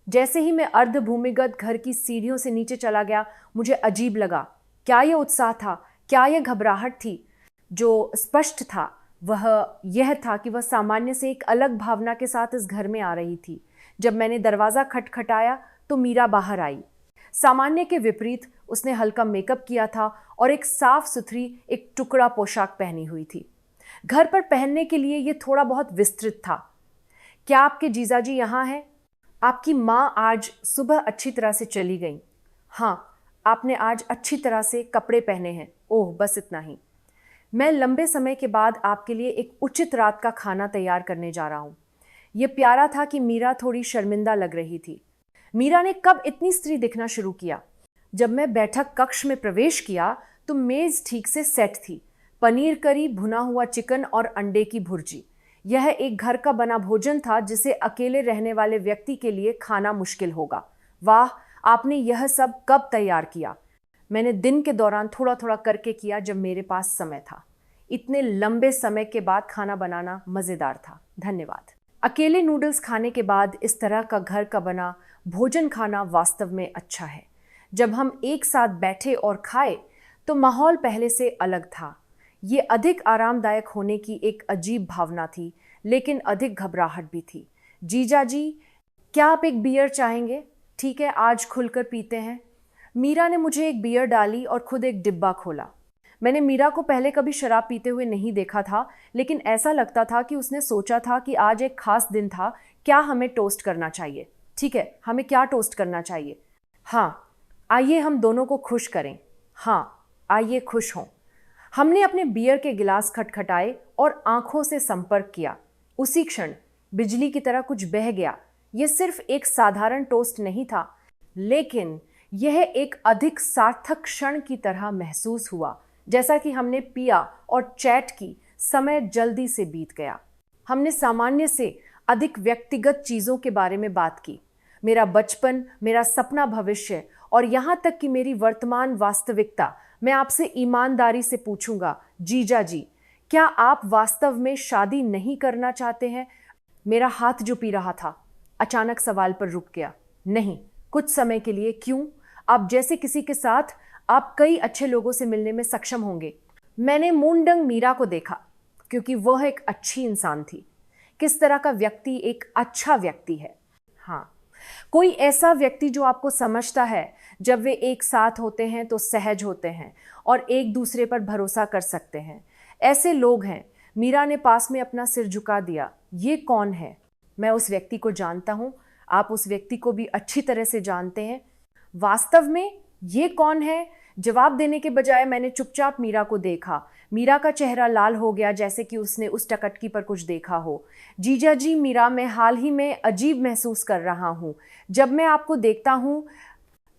जैसे ही मैं अर्ध भूमिगत घर की सीढ़ियों से नीचे चला गया, मुझे अजीब लगा। क्या यह उत्साह था? क्या यह घबराहट थी? जो स्पष्ट था वह यह था कि वह सामान्य से एक अलग भावना के साथ इस घर में आ रही थी। जब मैंने दरवाज़ा खटखटाया तो मीरा बाहर आई। सामान्य के विपरीत उसने हल्का मेकअप किया था और एक साफ सुथरी एक टुकड़ा पोशाक पहनी हुई थी। घर पर पहनने के लिए यह थोड़ा बहुत विस्तृत था। क्या आपके जीजाजी यहाँ हैं? आपकी माँ आज सुबह अच्छी तरह से चली गई। हाँ, आपने आज अच्छी तरह से कपड़े पहने हैं। ओह, बस इतना ही। मैं लंबे समय के बाद आपके लिए एक उचित रात का खाना तैयार करने जा रहा हूँ। यह प्यारा था कि मीरा थोड़ी शर्मिंदा लग रही थी। मीरा ने कब इतनी स्त्री दिखना शुरू किया? जब मैं बैठक कक्ष में प्रवेश किया तो मेज ठीक से सेट थी। पनीर करी, भुना हुआ चिकन और अंडे की भुर्जी। यह एक घर का बना भोजन था जिसे अकेले रहने वाले व्यक्ति के लिए खाना मुश्किल होगा। वाह, आपने यह सब कब तैयार किया? मैंने दिन के दौरान थोड़ा थोड़ा करके किया जब मेरे पास समय था। इतने लंबे समय के बाद खाना बनाना मज़ेदार था। धन्यवाद। अकेले नूडल्स खाने के बाद इस तरह का घर का बना भोजन खाना वास्तव में अच्छा है। जब हम एक साथ बैठे और खाए तो माहौल पहले से अलग था। ये अधिक आरामदायक होने की एक अजीब भावना थी, लेकिन अधिक घबराहट भी थी। जीजा जी, क्या आप एक बियर चाहेंगे? ठीक है, आज खुलकर पीते हैं। मीरा ने मुझे एक बियर डाली और खुद एक डिब्बा खोला। मैंने मीरा को पहले कभी शराब पीते हुए नहीं देखा था, लेकिन ऐसा लगता था कि उसने सोचा था कि आज एक खास दिन था, क्या हमें टोस्ट करना चाहिए। ठीक है, हमें क्या टोस्ट करना चाहिए? हाँ, आइए हम दोनों को खुश करें। हाँ, आइए खुश हों। हमने अपने बियर के गिलास खटखटाए और आंखों से संपर्क किया। उसी क्षण बिजली की तरह कुछ बह गया। यह सिर्फ एक साधारण टोस्ट नहीं था, लेकिन यह एक अधिक सार्थक क्षण की तरह महसूस हुआ। जैसा कि हमने पिया और चैट की, समय जल्दी से बीत गया। हमने सामान्य से अधिक व्यक्तिगत चीज़ों के बारे में बात की। मेरा बचपन, मेरा सपना भविष्य और यहाँ तक कि मेरी वर्तमान वास्तविकता। मैं आपसे ईमानदारी से पूछूंगा, जीजा जी, क्या आप वास्तव में शादी नहीं करना चाहते हैं? मेरा हाथ जो पी रहा था अचानक सवाल पर रुक गया। नहीं, कुछ समय के लिए। क्यों? आप जैसे किसी के साथ आप कई अच्छे लोगों से मिलने में सक्षम होंगे। मैंने मूंडंग मीरा को देखा, क्योंकि वह एक अच्छी इंसान थी। किस तरह का व्यक्ति एक अच्छा व्यक्ति है? हाँ, कोई ऐसा व्यक्ति जो आपको समझता है। जब वे एक साथ होते हैं तो सहज होते हैं और एक दूसरे पर भरोसा कर सकते हैं। ऐसे लोग हैं। मीरा ने पास में अपना सिर झुका दिया। ये कौन है? मैं उस व्यक्ति को जानता हूँ। आप उस व्यक्ति को भी अच्छी तरह से जानते हैं। वास्तव में ये कौन है? जवाब देने के बजाय मैंने चुपचाप मीरा को देखा। मीरा का चेहरा लाल हो गया, जैसे कि उसने उस टकटकी पर कुछ देखा हो। जीजा जी, मीरा, मैं हाल ही में अजीब महसूस कर रहा हूँ। जब मैं आपको देखता हूँ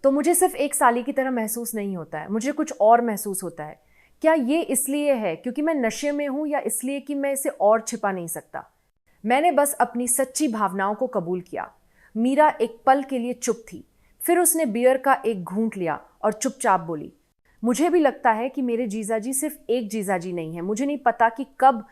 तो मुझे सिर्फ एक साली की तरह महसूस नहीं होता है, मुझे कुछ और महसूस होता है। क्या ये इसलिए है क्योंकि मैं नशे में हूँ, या इसलिए कि मैं इसे और छिपा नहीं सकता? मैंने बस अपनी सच्ची भावनाओं को कबूल किया। मीरा एक पल के लिए चुप थी। फिर उसने बियर का एक घूंट लिया और चुपचाप बोली, मुझे भी लगता है कि मेरे जीजाजी सिर्फ एक जीजाजी नहीं है। मुझे नहीं पता कि कब,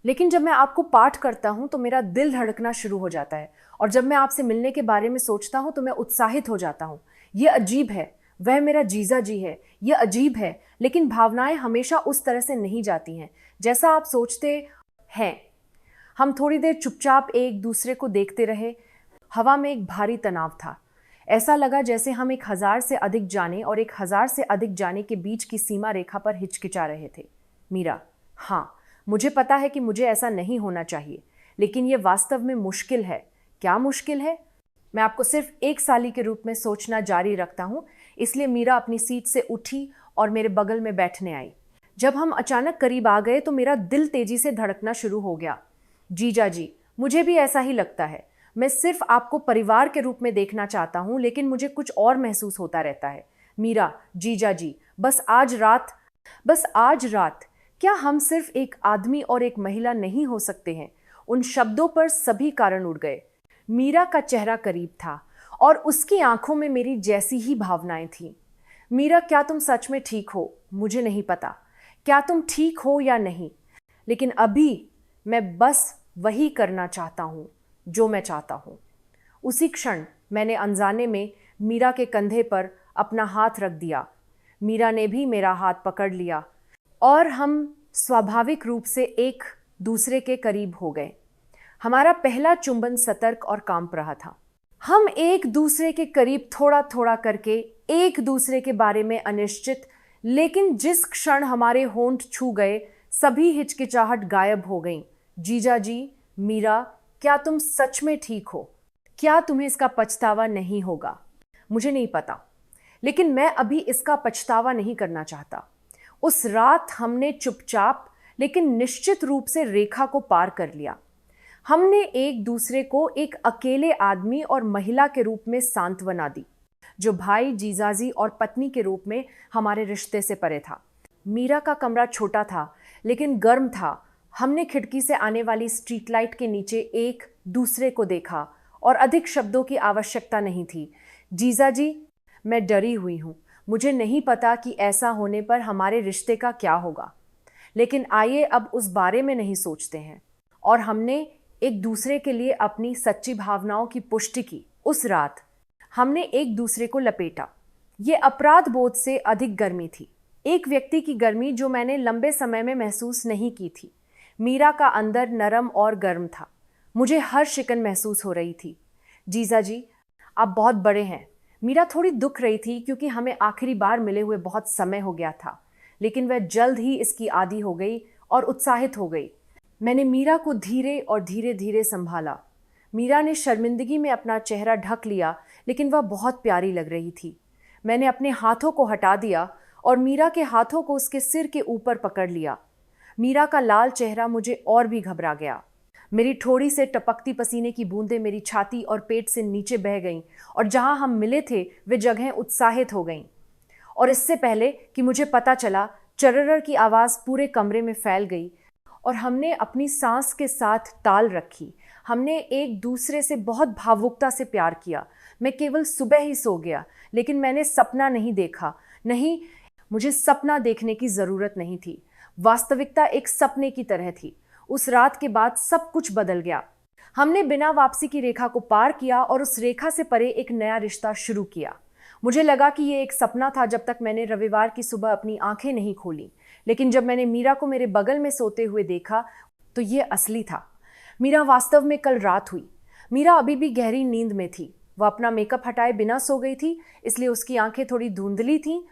लेकिन जब मैं आपको पाठ करता हूँ तो मेरा दिल धड़कना शुरू हो जाता है, और जब मैं आपसे मिलने के बारे में सोचता हूँ तो मैं उत्साहित हो जाता हूँ। यह अजीब है, वह मेरा जीजाजी है। यह अजीब है, लेकिन भावनाएं हमेशा उस तरह से नहीं जाती हैं जैसा आप सोचते हैं। हम थोड़ी देर चुपचाप एक दूसरे को देखते रहे। हवा में एक भारी तनाव था। ऐसा लगा जैसे हम 1000 से अधिक जाने और 1000 से अधिक जाने के बीच की सीमा रेखा पर हिचकिचा रहे थे। मीरा, हाँ, मुझे पता है कि मुझे ऐसा नहीं होना चाहिए, लेकिन यह वास्तव में मुश्किल है। क्या मुश्किल है? मैं आपको सिर्फ एक साली के रूप में सोचना जारी रखता हूँ। इसलिए मीरा अपनी सीट से उठी और मेरे बगल में बैठने आई। जब हम अचानक करीब आ गए तो मेरा दिल तेजी से धड़कना शुरू हो गया। जीजा जी, मुझे भी ऐसा ही लगता है। मैं सिर्फ आपको परिवार के रूप में देखना चाहता हूँ, लेकिन मुझे कुछ और महसूस होता रहता है। मीरा, जीजा जी, बस आज रात, क्या हम सिर्फ एक आदमी और एक महिला नहीं हो सकते हैं? उन शब्दों पर सभी कारण उड़ गए। मीरा का चेहरा करीब था और उसकी आंखों में मेरी जैसी ही भावनाएं थीं। मीरा, क्या तुम सच में ठीक हो? मुझे नहीं पता क्या तुम ठीक हो या नहीं, लेकिन अभी मैं बस वही करना चाहता हूँ जो मैं चाहता हूँ। उसी क्षण मैंने अनजाने में मीरा के कंधे पर अपना हाथ रख दिया। मीरा ने भी मेरा हाथ पकड़ लिया और हम स्वाभाविक रूप से एक दूसरे के करीब हो गए। हमारा पहला चुंबन सतर्क और कांप रहा था। हम एक दूसरे के करीब थोड़ा थोड़ा करके, एक दूसरे के बारे में अनिश्चित, लेकिन जिस क्षण हमारे होंठ छू गए सभी हिचकिचाहट गायब हो गई। जीजा जी, मीरा, क्या तुम सच में ठीक हो? क्या तुम्हें इसका पछतावा नहीं होगा? मुझे नहीं पता, लेकिन मैं अभी इसका पछतावा नहीं करना चाहता। उस रात हमने चुपचाप लेकिन निश्चित रूप से रेखा को पार कर लिया। हमने एक दूसरे को एक अकेले आदमी और महिला के रूप में सांत्वना दी, जो भाई, जीजाजी और पत्नी के रूप में हमारे रिश्ते से परे था। मीरा का कमरा छोटा था लेकिन गर्म था। हमने खिड़की से आने वाली स्ट्रीट लाइट के नीचे एक दूसरे को देखा और अधिक शब्दों की आवश्यकता नहीं थी। जीजाजी, मैं डरी हुई हूँ। मुझे नहीं पता कि ऐसा होने पर हमारे रिश्ते का क्या होगा, लेकिन आइए अब उस बारे में नहीं सोचते हैं। और हमने एक दूसरे के लिए अपनी सच्ची भावनाओं की पुष्टि की। उस रात हमने एक दूसरे को लपेटा। ये अपराध बोध से अधिक गर्मी थी, एक व्यक्ति की गर्मी जो मैंने लंबे समय में महसूस नहीं की थी। मीरा का अंदर नरम और गर्म था। मुझे हर शिकन महसूस हो रही थी। जीजा जी, आप बहुत बड़े हैं। मीरा थोड़ी दुख रही थी क्योंकि हमें आखिरी बार मिले हुए बहुत समय हो गया था, लेकिन वह जल्द ही इसकी आदी हो गई और उत्साहित हो गई। मैंने मीरा को धीरे और धीरे धीरे संभाला। मीरा ने शर्मिंदगी में अपना चेहरा ढक लिया, लेकिन वह बहुत प्यारी लग रही थी। मैंने अपने हाथों को हटा दिया और मीरा के हाथों को उसके सिर के ऊपर पकड़ लिया। मीरा का लाल चेहरा मुझे और भी घबरा गया। मेरी ठोड़ी से टपकती पसीने की बूंदें मेरी छाती और पेट से नीचे बह गईं और जहां हम मिले थे वे जगहें उत्साहित हो गईं। और इससे पहले कि मुझे पता चला, चरर की आवाज़ पूरे कमरे में फैल गई और हमने अपनी सांस के साथ ताल रखी। हमने एक दूसरे से बहुत भावुकता से प्यार किया। मैं केवल सुबह ही सो गया, लेकिन मैंने सपना नहीं देखा। नहीं, मुझे सपना देखने की ज़रूरत नहीं थी। वास्तविकता एक सपने की तरह थी। उस रात के बाद सब कुछ बदल गया। हमने बिना वापसी की रेखा को पार किया और उस रेखा से परे एक नया रिश्ता शुरू किया। मुझे लगा कि ये एक सपना था जब तक मैंने रविवार की सुबह अपनी आंखें नहीं खोली, लेकिन जब मैंने मीरा को मेरे बगल में सोते हुए देखा तो ये असली था। मीरा वास्तव में कल रात हुई। मीरा अभी भी गहरी नींद में थी। वह अपना मेकअप हटाए बिना सो गई थी, इसलिए उसकी आंखें थोड़ी धुंधली थीं,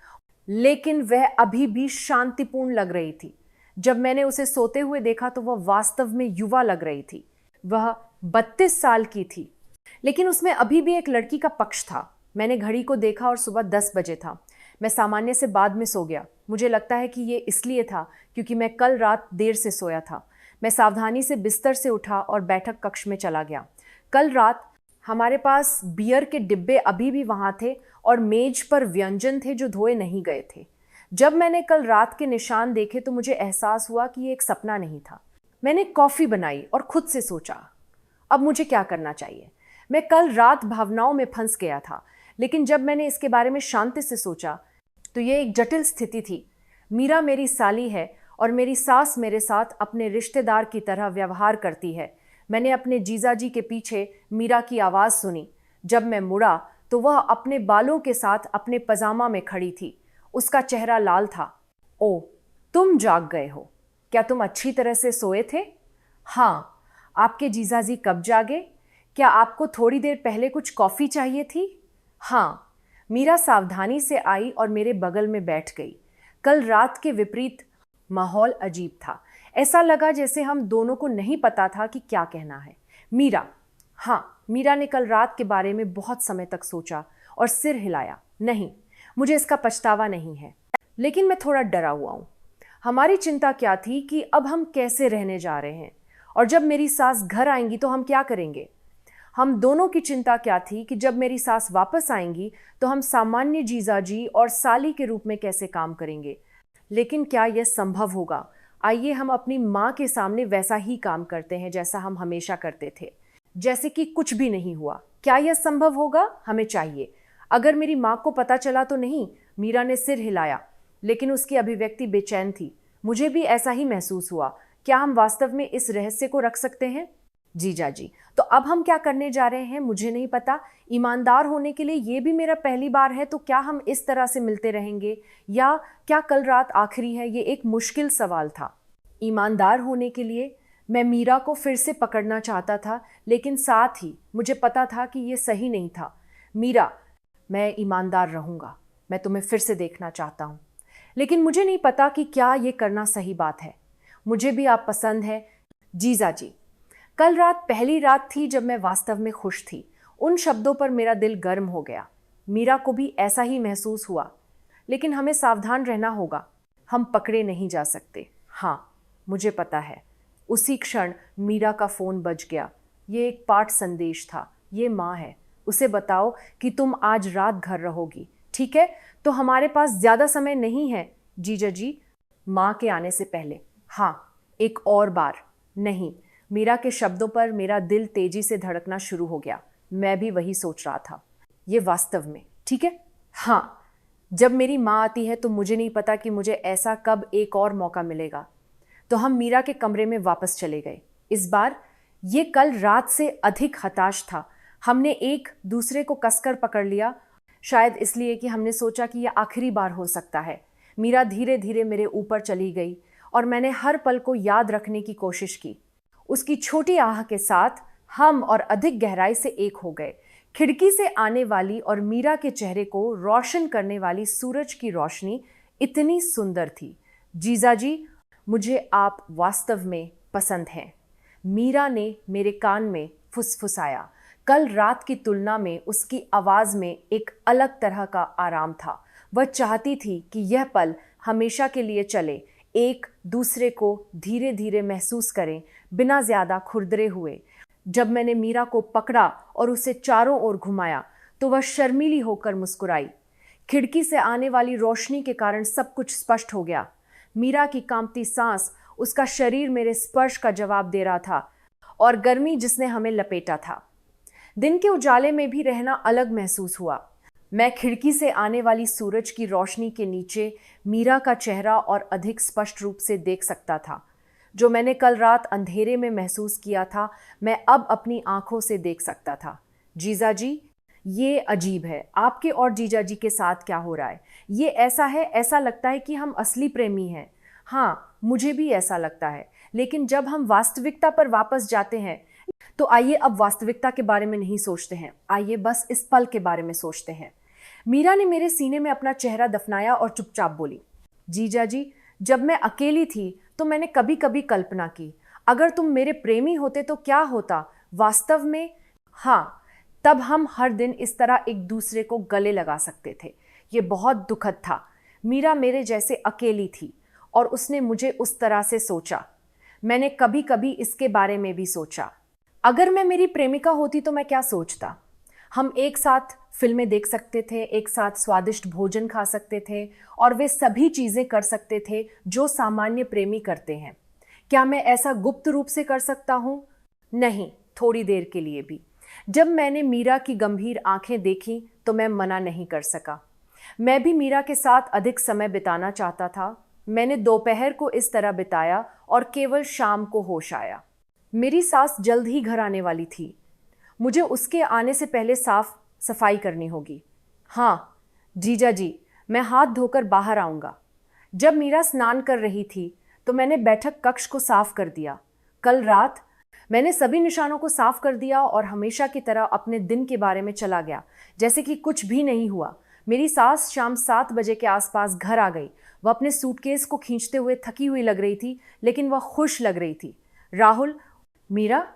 लेकिन वह अभी भी शांतिपूर्ण लग रही थी। जब मैंने उसे सोते हुए देखा तो वह वास्तव में युवा लग रही थी। वह 32 साल की थी, लेकिन उसमें अभी भी एक लड़की का पक्ष था। मैंने घड़ी को देखा और सुबह 10 बजे था। मैं सामान्य से बाद में सो गया। मुझे लगता है कि ये इसलिए था क्योंकि मैं कल रात देर से सोया था। मैं सावधानी से बिस्तर से उठा और बैठक कक्ष में चला गया। कल रात हमारे पास बियर के डिब्बे अभी भी वहाँ थे और मेज पर व्यंजन थे जो धोए नहीं गए थे। जब मैंने कल रात के निशान देखे तो मुझे एहसास हुआ कि ये एक सपना नहीं था। मैंने कॉफ़ी बनाई और खुद से सोचा, अब मुझे क्या करना चाहिए। मैं कल रात भावनाओं में फंस गया था, लेकिन जब मैंने इसके बारे में शांति से सोचा तो ये एक जटिल स्थिति थी। मीरा मेरी साली है और मेरी सास मेरे साथ अपने रिश्तेदार की तरह व्यवहार करती है। मैंने अपने जीजाजी के पीछे मीरा की आवाज़ सुनी। जब मैं मुड़ा तो वह अपने बालों के साथ अपने पजामा में खड़ी थी। उसका चेहरा लाल था। ओ, तुम जाग गए हो। क्या तुम अच्छी तरह से सोए थे? हाँ। आपके जीजाजी कब जागे? क्या आपको थोड़ी देर पहले कुछ कॉफ़ी चाहिए थी? हाँ। मीरा सावधानी से आई और मेरे बगल में बैठ गई। कल रात के विपरीत माहौल अजीब था। ऐसा लगा जैसे हम दोनों को नहीं पता था कि क्या कहना है। मीरा। हाँ, मीरा ने कल रात के बारे में बहुत समय तक सोचा और सिर हिलाया। नहीं, मुझे इसका पछतावा नहीं है, लेकिन मैं थोड़ा डरा हुआ हूँ। हमारी चिंता क्या थी कि अब हम कैसे रहने जा रहे हैं, और जब मेरी सास घर आएंगी तो हम क्या करेंगे। हम दोनों की चिंता क्या थी कि जब मेरी सास वापस आएंगी तो हम सामान्य जीजाजी और साली के रूप में कैसे काम करेंगे। लेकिन क्या यह संभव होगा? आइए हम अपनी माँ के सामने वैसा ही काम करते हैं जैसा हम हमेशा करते थे, जैसे कि कुछ भी नहीं हुआ। क्या यह संभव होगा? हमें चाहिए। अगर मेरी माँ को पता चला तो नहीं। मीरा ने सिर हिलाया, लेकिन उसकी अभिव्यक्ति बेचैन थी। मुझे भी ऐसा ही महसूस हुआ। क्या हम वास्तव में इस रहस्य को रख सकते हैं? जीजा जी, तो अब हम क्या करने जा रहे हैं मुझे नहीं पता। ईमानदार होने के लिए ये भी मेरा पहली बार है, तो क्या हम इस तरह से मिलते रहेंगे, या क्या कल रात आखिरी है? ये एक मुश्किल सवाल था। ईमानदार होने के लिए मैं मीरा को फिर से पकड़ना चाहता था, लेकिन साथ ही मुझे पता था कि ये सही नहीं था। मीरा, मैं ईमानदार रहूँगा। मैं तुम्हें फिर से देखना चाहता हूँ, लेकिन मुझे नहीं पता कि क्या ये करना सही बात है। मुझे भी आप पसंद है जीजा जी। कल रात पहली रात थी जब मैं वास्तव में खुश थी। उन शब्दों पर मेरा दिल गर्म हो गया। मीरा को भी ऐसा ही महसूस हुआ, लेकिन हमें सावधान रहना होगा। हम पकड़े नहीं जा सकते। हाँ, मुझे पता है। उसी क्षण मीरा का फ़ोन बज गया। ये एक पाठ संदेश था। ये माँ है। उसे बताओ कि तुम आज रात घर रहोगी, ठीक है? तो हमारे पास ज़्यादा समय नहीं है जीजा जी। माँ के आने से पहले। हाँ, एक और बार। नहीं। मीरा के शब्दों पर मेरा दिल तेजी से धड़कना शुरू हो गया। मैं भी वही सोच रहा था। ये वास्तव में ठीक है? हाँ। जब मेरी माँ आती है तो मुझे नहीं पता कि मुझे ऐसा कब एक और मौका मिलेगा। तो हम मीरा के कमरे में वापस चले गए। इस बार ये कल रात से अधिक हताश था। हमने एक दूसरे को कसकर पकड़ लिया, शायद इसलिए कि हमने सोचा कि यह आखिरी बार हो सकता है। मीरा धीरे धीरे मेरे ऊपर चली गई और मैंने हर पल को याद रखने की कोशिश की। उसकी छोटी आह के साथ हम और अधिक गहराई से एक हो गए। खिड़की से आने वाली और मीरा के चेहरे को रोशन करने वाली सूरज की रोशनी इतनी सुंदर थी। जीजाजी, मुझे आप वास्तव में पसंद हैं, मीरा ने मेरे कान में फुसफुसाया। कल रात की तुलना में उसकी आवाज़ में एक अलग तरह का आराम था। वह चाहती थी कि यह पल हमेशा के लिए चले, एक दूसरे को धीरे धीरे महसूस करें, बिना ज़्यादा खुरदरे हुए। जब मैंने मीरा को पकड़ा और उसे चारों ओर घुमाया तो वह शर्मीली होकर मुस्कुराई। खिड़की से आने वाली रोशनी के कारण सब कुछ स्पष्ट हो गया। मीरा की कांपती सांस, उसका शरीर मेरे स्पर्श का जवाब दे रहा था और गर्मी जिसने हमें लपेटा था। दिन के उजाले में भी रहना अलग महसूस हुआ। मैं खिड़की से आने वाली सूरज की रोशनी के नीचे मीरा का चेहरा और अधिक स्पष्ट रूप से देख सकता था। जो मैंने कल रात अंधेरे में महसूस किया था, मैं अब अपनी आंखों से देख सकता था। जीजाजी, ये अजीब है, आपके और जीजाजी के साथ क्या हो रहा है? ये ऐसा है, ऐसा लगता है कि हम असली प्रेमी हैं। हाँ, मुझे भी ऐसा लगता है, लेकिन जब हम वास्तविकता पर वापस जाते हैं तो आइए अब वास्तविकता के बारे में नहीं सोचते हैं, आइए बस इस पल के बारे में सोचते हैं। मीरा ने मेरे सीने में अपना चेहरा दफनाया और चुपचाप बोली, जीजाजी, जब मैं अकेली थी तो मैंने कभी कभी कल्पना की, अगर तुम मेरे प्रेमी होते तो क्या होता। वास्तव में हाँ, तब हम हर दिन इस तरह एक दूसरे को गले लगा सकते थे। ये बहुत दुखद था। मीरा मेरे जैसे अकेली थी और उसने मुझे उस तरह से सोचा। मैंने कभी कभी इसके बारे में भी सोचा, अगर मैं मेरी प्रेमिका होती तो मैं क्या सोचता। हम एक साथ फिल्में देख सकते थे, एक साथ स्वादिष्ट भोजन खा सकते थे और वे सभी चीज़ें कर सकते थे जो सामान्य प्रेमी करते हैं। क्या मैं ऐसा गुप्त रूप से कर सकता हूँ? नहीं, थोड़ी देर के लिए भी। जब मैंने मीरा की गंभीर आंखें देखी तो मैं मना नहीं कर सका। मैं भी मीरा के साथ अधिक समय बिताना चाहता था। मैंने दोपहर को इस तरह बिताया और केवल शाम को होश आया। मेरी सास जल्द ही घर आने वाली थी। मुझे उसके आने से पहले साफ सफाई करनी होगी। हाँ जीजाजी, मैं हाथ धोकर बाहर आऊँगा। जब मीरा स्नान कर रही थी तो मैंने बैठक कक्ष को साफ कर दिया। कल रात मैंने सभी निशानों को साफ कर दिया और हमेशा की तरह अपने दिन के बारे में चला गया, जैसे कि कुछ भी नहीं हुआ। मेरी सास शाम 7 बजे के आसपास घर आ गई। वह अपने सूटकेस को खींचते हुए थकी हुई लग रही थी, लेकिन वह खुश लग रही थी। राहुल, मीरा,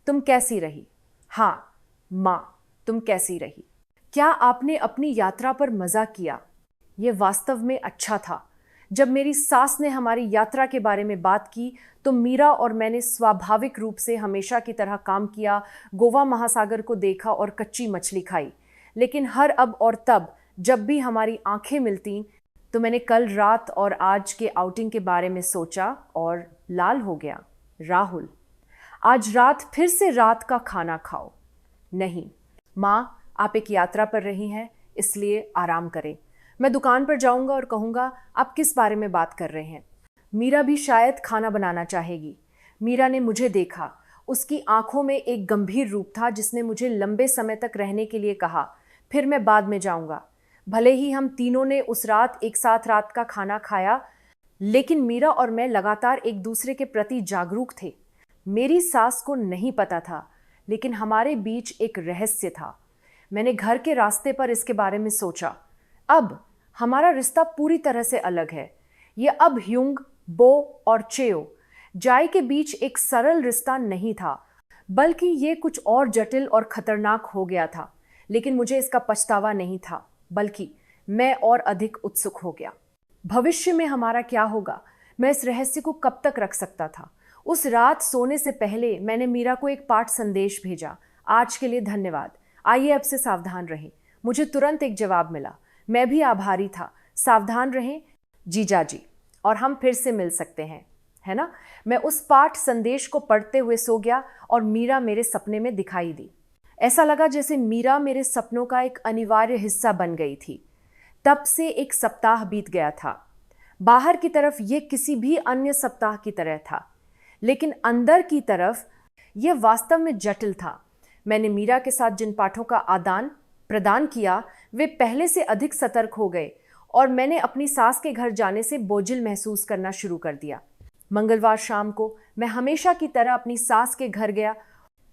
तुम कैसी रही? हाँ माँ, तुम कैसी रही? क्या आपने अपनी यात्रा पर मज़ा किया? ये वास्तव में अच्छा था। जब मेरी सास ने हमारी यात्रा के बारे में बात की तो मीरा और मैंने स्वाभाविक रूप से हमेशा की तरह काम किया, गोवा महासागर को देखा और कच्ची मछली खाई। लेकिन हर अब और तब जब भी हमारी आंखें मिलती तो मैंने कल रात और आज के आउटिंग के बारे में सोचा और लाल हो गया। राहुल, आज रात फिर से रात का खाना खाओ। नहीं माँ, आप एक यात्रा पर रही हैं, इसलिए आराम करें। मैं दुकान पर जाऊंगा और कहूँगा, आप किस बारे में बात कर रहे हैं? मीरा भी शायद खाना बनाना चाहेगी। मीरा ने मुझे देखा। उसकी आंखों में एक गंभीर रूप था जिसने मुझे लंबे समय तक रहने के लिए कहा, फिर मैं बाद में जाऊंगा। भले ही हम तीनों ने उस रात एक साथ रात का खाना खाया, लेकिन मीरा और मैं लगातार एक दूसरे के प्रति जागरूक थे। मेरी सास को नहीं पता था, लेकिन हमारे बीच एक रहस्य था। मैंने घर के रास्ते पर इसके बारे में सोचा। अब हमारा रिश्ता पूरी तरह से अलग है। ये अब ह्युंग, बो और चेओ जाई के बीच एक सरल रिश्ता नहीं था, बल्कि ये कुछ और जटिल और खतरनाक हो गया था। लेकिन मुझे इसका पछतावा नहीं था, बल्कि मैं और अधिक उत्सुक हो गया। भविष्य में हमारा क्या होगा, मैं इस रहस्य को कब तक रख सकता था। उस रात सोने से पहले मैंने मीरा को एक पाठ संदेश भेजा, आज के लिए धन्यवाद, आइए अब से सावधान रहें। मुझे तुरंत एक जवाब मिला। मैं भी आभारी था। सावधान रहें जीजाजी, और हम फिर से मिल सकते हैं, है ना? मैं उस पाठ संदेश को पढ़ते हुए सो गया और मीरा मेरे सपने में दिखाई दी। ऐसा लगा जैसे मीरा मेरे सपनों का एक अनिवार्य हिस्सा बन गई थी। तब से एक सप्ताह बीत गया था। बाहर की तरफ ये किसी भी अन्य सप्ताह की तरह था, लेकिन अंदर की तरफ यह वास्तव में जटिल था। मैंने मीरा के साथ जिन पाठों का आदान प्रदान किया, वे पहले से अधिक सतर्क हो गए और मैंने अपनी सास के घर जाने से बोझिल महसूस करना शुरू कर दिया। मंगलवार शाम को मैं हमेशा की तरह अपनी सास के घर गया,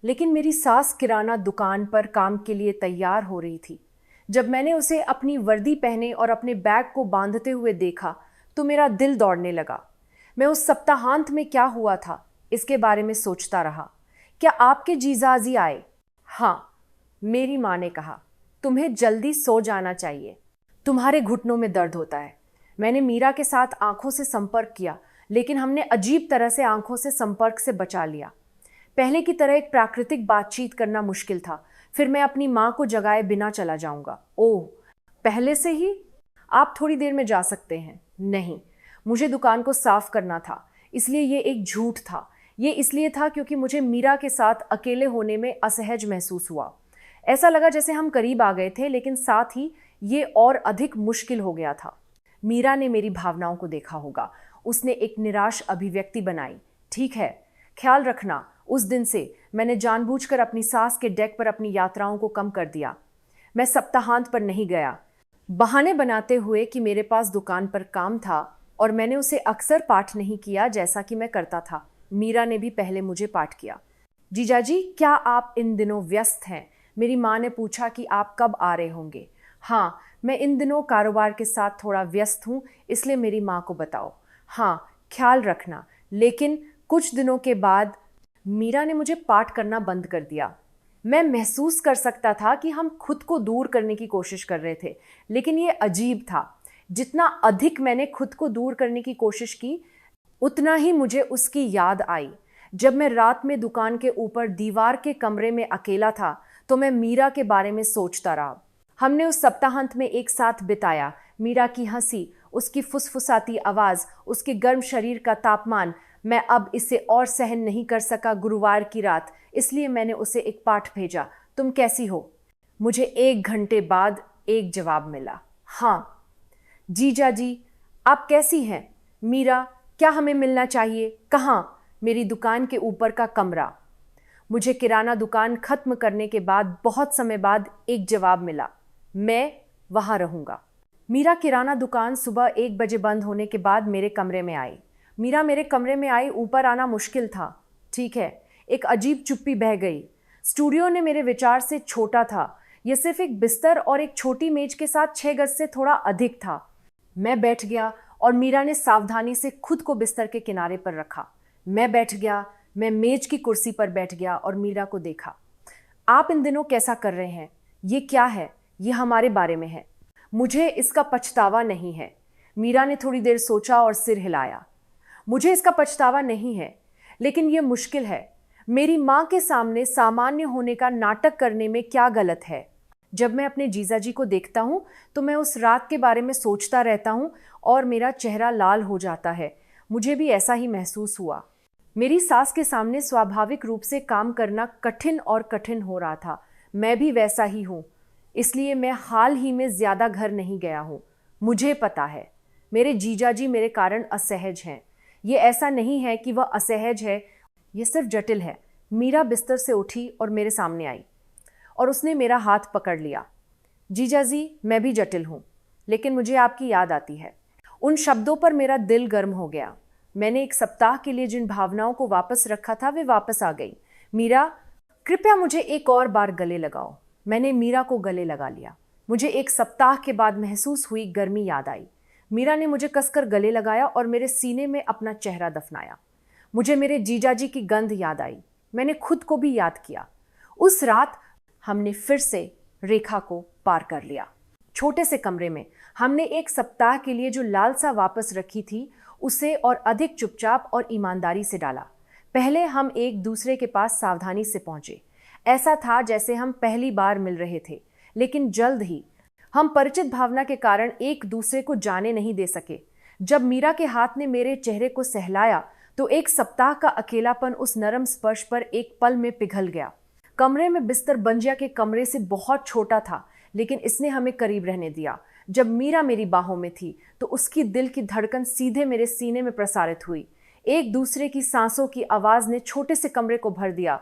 लेकिन मेरी सास किराना दुकान पर काम के लिए तैयार हो रही थी। जब मैंने उसे अपनी वर्दी पहने और अपने बैग को बांधते हुए देखा तो मेरा दिल दौड़ने लगा। मैं उस सप्ताहांत में क्या हुआ था इसके बारे में सोचता रहा। क्या आपके जीजाजी आए? हाँ, मेरी माँ ने कहा, तुम्हें जल्दी सो जाना चाहिए, तुम्हारे घुटनों में दर्द होता है। मैंने मीरा के साथ आंखों से संपर्क किया, लेकिन हमने अजीब तरह से आंखों से संपर्क से बचा लिया। पहले की तरह एक प्राकृतिक बातचीत करना मुश्किल था। फिर मैं अपनी माँ को जगाए बिना चला जाऊंगा। ओह, पहले से ही? आप थोड़ी देर में जा सकते हैं। नहीं, मुझे दुकान को साफ करना था, इसलिए ये एक झूठ था। ये इसलिए था क्योंकि मुझे मीरा के साथ अकेले होने में असहज महसूस हुआ। ऐसा लगा जैसे हम करीब आ गए थे, लेकिन साथ ही ये और अधिक मुश्किल हो गया था। मीरा ने मेरी भावनाओं को देखा होगा। उसने एक निराश अभिव्यक्ति बनाई। ठीक है, ख्याल रखना, उस दिन से मैंने जानबूझकर अपनी सास के डेक पर अपनी यात्राओं को कम कर दिया। मैं सप्ताहांत पर नहीं गया, बहाने बनाते हुए कि मेरे पास दुकान पर काम था, और मैंने उसे अक्सर पाठ नहीं किया जैसा कि मैं करता था। मीरा ने भी पहले मुझे पाठ किया। जीजाजी, क्या आप इन दिनों व्यस्त हैं? मेरी माँ ने पूछा कि आप कब आ रहे होंगे। हाँ, मैं इन दिनों कारोबार के साथ थोड़ा व्यस्त हूँ, इसलिए मेरी माँ को बताओ। हाँ, ख्याल रखना। लेकिन कुछ दिनों के बाद मीरा ने मुझे पाठ करना बंद कर दिया। मैं महसूस कर सकता था कि हम खुद को दूर करने की कोशिश कर रहे थे, लेकिन ये अजीब था। जितना अधिक मैंने खुद को दूर करने की कोशिश की, उतना ही मुझे उसकी याद आई। जब मैं रात में दुकान के ऊपर दीवार के कमरे में अकेला था तो मैं मीरा के बारे में सोचता रहा। हमने उस सप्ताहांत में एक साथ बिताया। मीरा की हंसी, उसकी फुसफुसाती आवाज़, उसके गर्म शरीर का तापमान। मैं अब इसे और सहन नहीं कर सका गुरुवार की रात, इसलिए मैंने उसे एक पाठ भेजा, तुम कैसी हो? मुझे 1 घंटे बाद एक जवाब मिला, हाँ। जीजा जी, आप कैसी हैं? मीरा, क्या हमें मिलना चाहिए? कहाँ? मेरी दुकान के ऊपर का कमरा। मुझे किराना दुकान खत्म करने के बाद बहुत समय बाद एक जवाब मिला, मैं वहाँ रहूँगा। मीरा किराना दुकान सुबह 1 बजे बंद होने के बाद मेरे कमरे में आई। मीरा मेरे कमरे में आई, ऊपर आना मुश्किल था। ठीक है, एक अजीब चुप्पी बह गई। स्टूडियो ने मेरे विचार से छोटा था। यह सिर्फ एक बिस्तर और एक छोटी मेज के साथ 6 गज से थोड़ा अधिक था। मैं बैठ गया और मीरा ने सावधानी से खुद को बिस्तर के किनारे पर रखा। मैं बैठ गया, मैं मेज की कुर्सी पर बैठ गया और मीरा को देखा। आप इन दिनों कैसा कर रहे हैं? ये क्या है? ये हमारे बारे में है। मुझे इसका पछतावा नहीं है। मीरा ने थोड़ी देर सोचा और सिर हिलाया। मुझे इसका पछतावा नहीं है, लेकिन ये मुश्किल है। मेरी माँ के सामने सामान्य होने का नाटक करने में क्या गलत है? जब मैं अपने जीजाजी को देखता हूँ तो मैं उस रात के बारे में सोचता रहता हूँ और मेरा चेहरा लाल हो जाता है। मुझे भी ऐसा ही महसूस हुआ। मेरी सास के सामने स्वाभाविक रूप से काम करना कठिन और कठिन हो रहा था। मैं भी वैसा ही हूँ, इसलिए मैं हाल ही में ज़्यादा घर नहीं गया हूँ। मुझे पता है मेरे जीजाजी मेरे कारण असहज हैं। ये ऐसा नहीं है कि वह असहज है, ये सिर्फ जटिल है। मीरा बिस्तर से उठी और मेरे सामने आई और उसने मेरा हाथ पकड़ लिया। जीजाजी, मैं भी जटिल हूँ, लेकिन मुझे आपकी याद आती है। उन शब्दों पर मेरा दिल गर्म हो गया। मैंने 1 सप्ताह के लिए जिन भावनाओं को वापस रखा था वे वापस आ गई। मीरा, कृपया मुझे एक और बार गले लगाओ। मैंने मीरा को गले लगा लिया। मुझे 1 सप्ताह के बाद महसूस हुई गर्मी याद आई। मीरा ने मुझे कसकर गले लगाया और मेरे सीने में अपना चेहरा दफनाया। मुझे मेरे जीजाजी की गंध याद आई। मैंने खुद को भी याद किया। उस रात हमने फिर से रेखा को पार कर लिया। छोटे से कमरे में हमने 1 सप्ताह के लिए जो लालसा वापस रखी थी उसे और अधिक चुपचाप और ईमानदारी से डाला। पहले हम एक दूसरे के पास सावधानी से पहुंचे। ऐसा था जैसे हम पहली बार मिल रहे थे, लेकिन जल्द ही हम परिचित भावना के कारण एक दूसरे को जाने नहीं दे सके। जब मीरा के हाथ ने मेरे चेहरे को सहलाया तो 1 सप्ताह का अकेलापन उस नरम स्पर्श पर एक पल में पिघल गया। कमरे में बिस्तर बंजिया के कमरे से बहुत छोटा था, लेकिन इसने हमें करीब रहने दिया। जब मीरा मेरी बाहों में थी तो उसकी दिल की धड़कन सीधे मेरे सीने में प्रसारित हुई। एक दूसरे की सांसों की आवाज़ ने छोटे से कमरे को भर दिया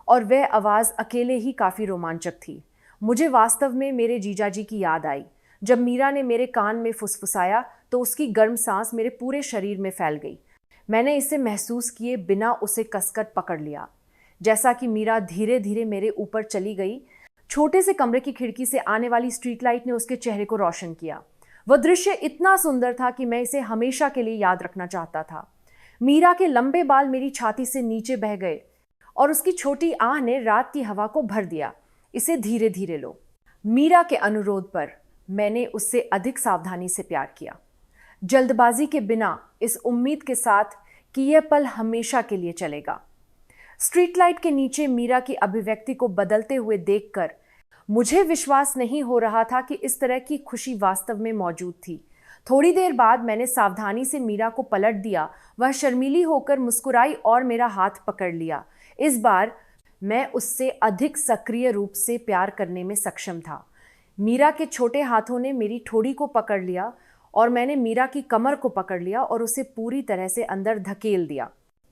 और वह आवाज़ अकेले ही काफ़ी रोमांचक थी। मुझे वास्तव में मेरे जीजाजी की याद आई। जब मीरा ने मेरे कान में फुसफुसाया तो उसकी गर्म सांस मेरे पूरे शरीर में फैल गई। मैंने इसे महसूस किए बिना उसे कसकर पकड़ लिया। जैसा कि मीरा धीरे धीरे मेरे ऊपर चली गई, छोटे से कमरे की खिड़की से आने वाली स्ट्रीट लाइट ने उसके चेहरे को रोशन किया। वह दृश्य इतना सुंदर था कि मैं इसे हमेशा के लिए याद रखना चाहता था। मीरा के लंबे बाल मेरी छाती से नीचे बह गए और उसकी छोटी आह ने रात की हवा को भर दिया। इसे धीरे धीरे लो। मीरा के अनुरोध पर मैंने उससे अधिक सावधानी से प्यार किया, जल्दबाजी के बिना, इस उम्मीद के साथ कि यह पल हमेशा के लिए चलेगा। स्ट्रीट लाइट के नीचे मीरा की अभिव्यक्ति को बदलते हुए देखकर मुझे विश्वास नहीं हो रहा था कि इस तरह की खुशी वास्तव में मौजूद थी। थोड़ी देर बाद मैंने सावधानी से मीरा को पलट दिया। वह शर्मीली होकर मुस्कुराई और मेरा हाथ पकड़ लिया। इस बार मैं उससे अधिक सक्रिय रूप से प्यार करने में सक्षम था। मीरा के छोटे हाथों ने मेरी ठोड़ी को पकड़ लिया और मैंने मीरा की कमर को पकड़ लिया और उसे पूरी तरह से अंदर धकेल दिया।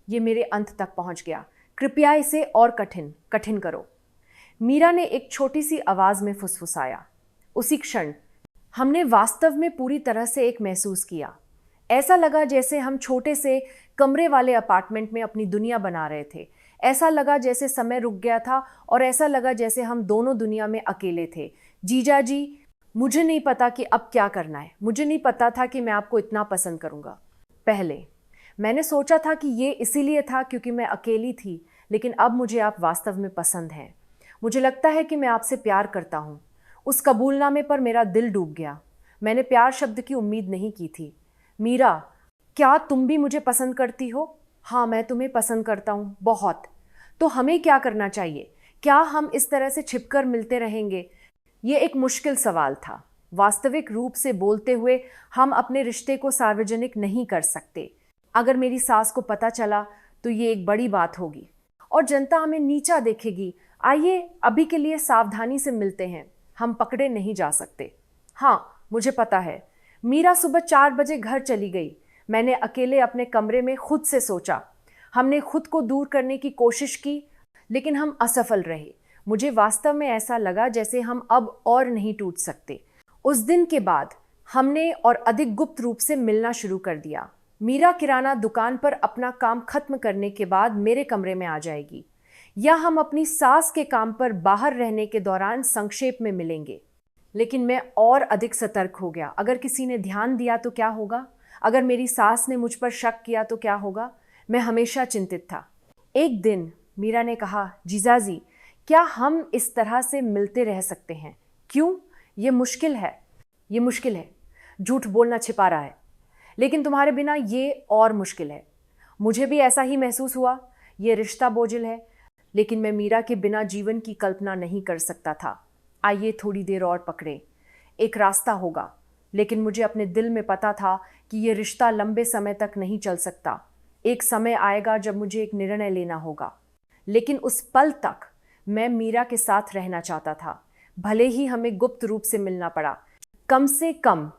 ये मेरे अंत तक पहुंच गया। कृपया इसे और कठिन कठिन करो, मीरा ने एक छोटी सी आवाज में फुसफुसाया। उसी क्षण हमने वास्तव में पूरी तरह से एक महसूस किया। ऐसा लगा जैसे हम छोटे से कमरे वाले अपार्टमेंट में अपनी दुनिया बना रहे थे। ऐसा लगा जैसे समय रुक गया था और ऐसा लगा जैसे हम दोनों दुनिया में अकेले थे। जीजा जी, मुझे नहीं पता कि अब क्या करना है। मुझे नहीं पता था कि मैं आपको इतना पसंद करूंगा। पहले मैंने सोचा था कि ये इसीलिए था क्योंकि मैं अकेली थी, लेकिन अब मुझे आप वास्तव में पसंद हैं। मुझे लगता है कि मैं आपसे प्यार करता हूँ। उस कबूलनामे पर मेरा दिल डूब गया। मैंने प्यार शब्द की उम्मीद नहीं की थी। मीरा, क्या तुम भी मुझे पसंद करती हो? हाँ, मैं तुम्हें पसंद करता हूँ, बहुत। तो हमें क्या करना चाहिए? क्या हम इस तरह से छिपकर मिलते रहेंगे? ये एक मुश्किल सवाल था। वास्तविक रूप से बोलते हुए, हम अपने रिश्ते को सार्वजनिक नहीं कर सकते। अगर मेरी सास को पता चला तो ये एक बड़ी बात होगी और जनता हमें नीचा देखेगी। आइए अभी के लिए सावधानी से मिलते हैं, हम पकड़े नहीं जा सकते। हाँ, मुझे पता है। मीरा सुबह 4 बजे घर चली गई। मैंने अकेले अपने कमरे में खुद से सोचा। हमने खुद को दूर करने की कोशिश की, लेकिन हम असफल रहे। मुझे वास्तव में ऐसा लगा जैसे हम अब और नहीं टूट सकते। उस दिन के बाद हमने और अधिक गुप्त रूप से मिलना शुरू कर दिया। मीरा किराना दुकान पर अपना काम खत्म करने के बाद मेरे कमरे में आ जाएगी, या हम अपनी सास के काम पर बाहर रहने के दौरान संक्षेप में मिलेंगे। लेकिन मैं और अधिक सतर्क हो गया। अगर किसी ने ध्यान दिया तो क्या होगा? अगर मेरी सास ने मुझ पर शक किया तो क्या होगा? मैं हमेशा चिंतित था। एक दिन मीरा ने कहा, जीजाजी, क्या हम इस तरह से मिलते रह सकते हैं? क्यों? ये मुश्किल है। ये मुश्किल है। झूठ बोलना छिपा रहा है, लेकिन तुम्हारे बिना ये और मुश्किल है। मुझे भी ऐसा ही महसूस हुआ। ये रिश्ता बोझिल है, लेकिन मैं मीरा के बिना जीवन की कल्पना नहीं कर सकता था। आइए थोड़ी देर और पकड़ें, एक रास्ता होगा। लेकिन मुझे अपने दिल में पता था कि ये रिश्ता लंबे समय तक नहीं चल सकता। एक समय आएगा जब मुझे एक निर्णय लेना होगा। लेकिन उस पल तक मैं मीरा के साथ रहना चाहता था, भले ही हमें गुप्त रूप से मिलना पड़ा। कम से कम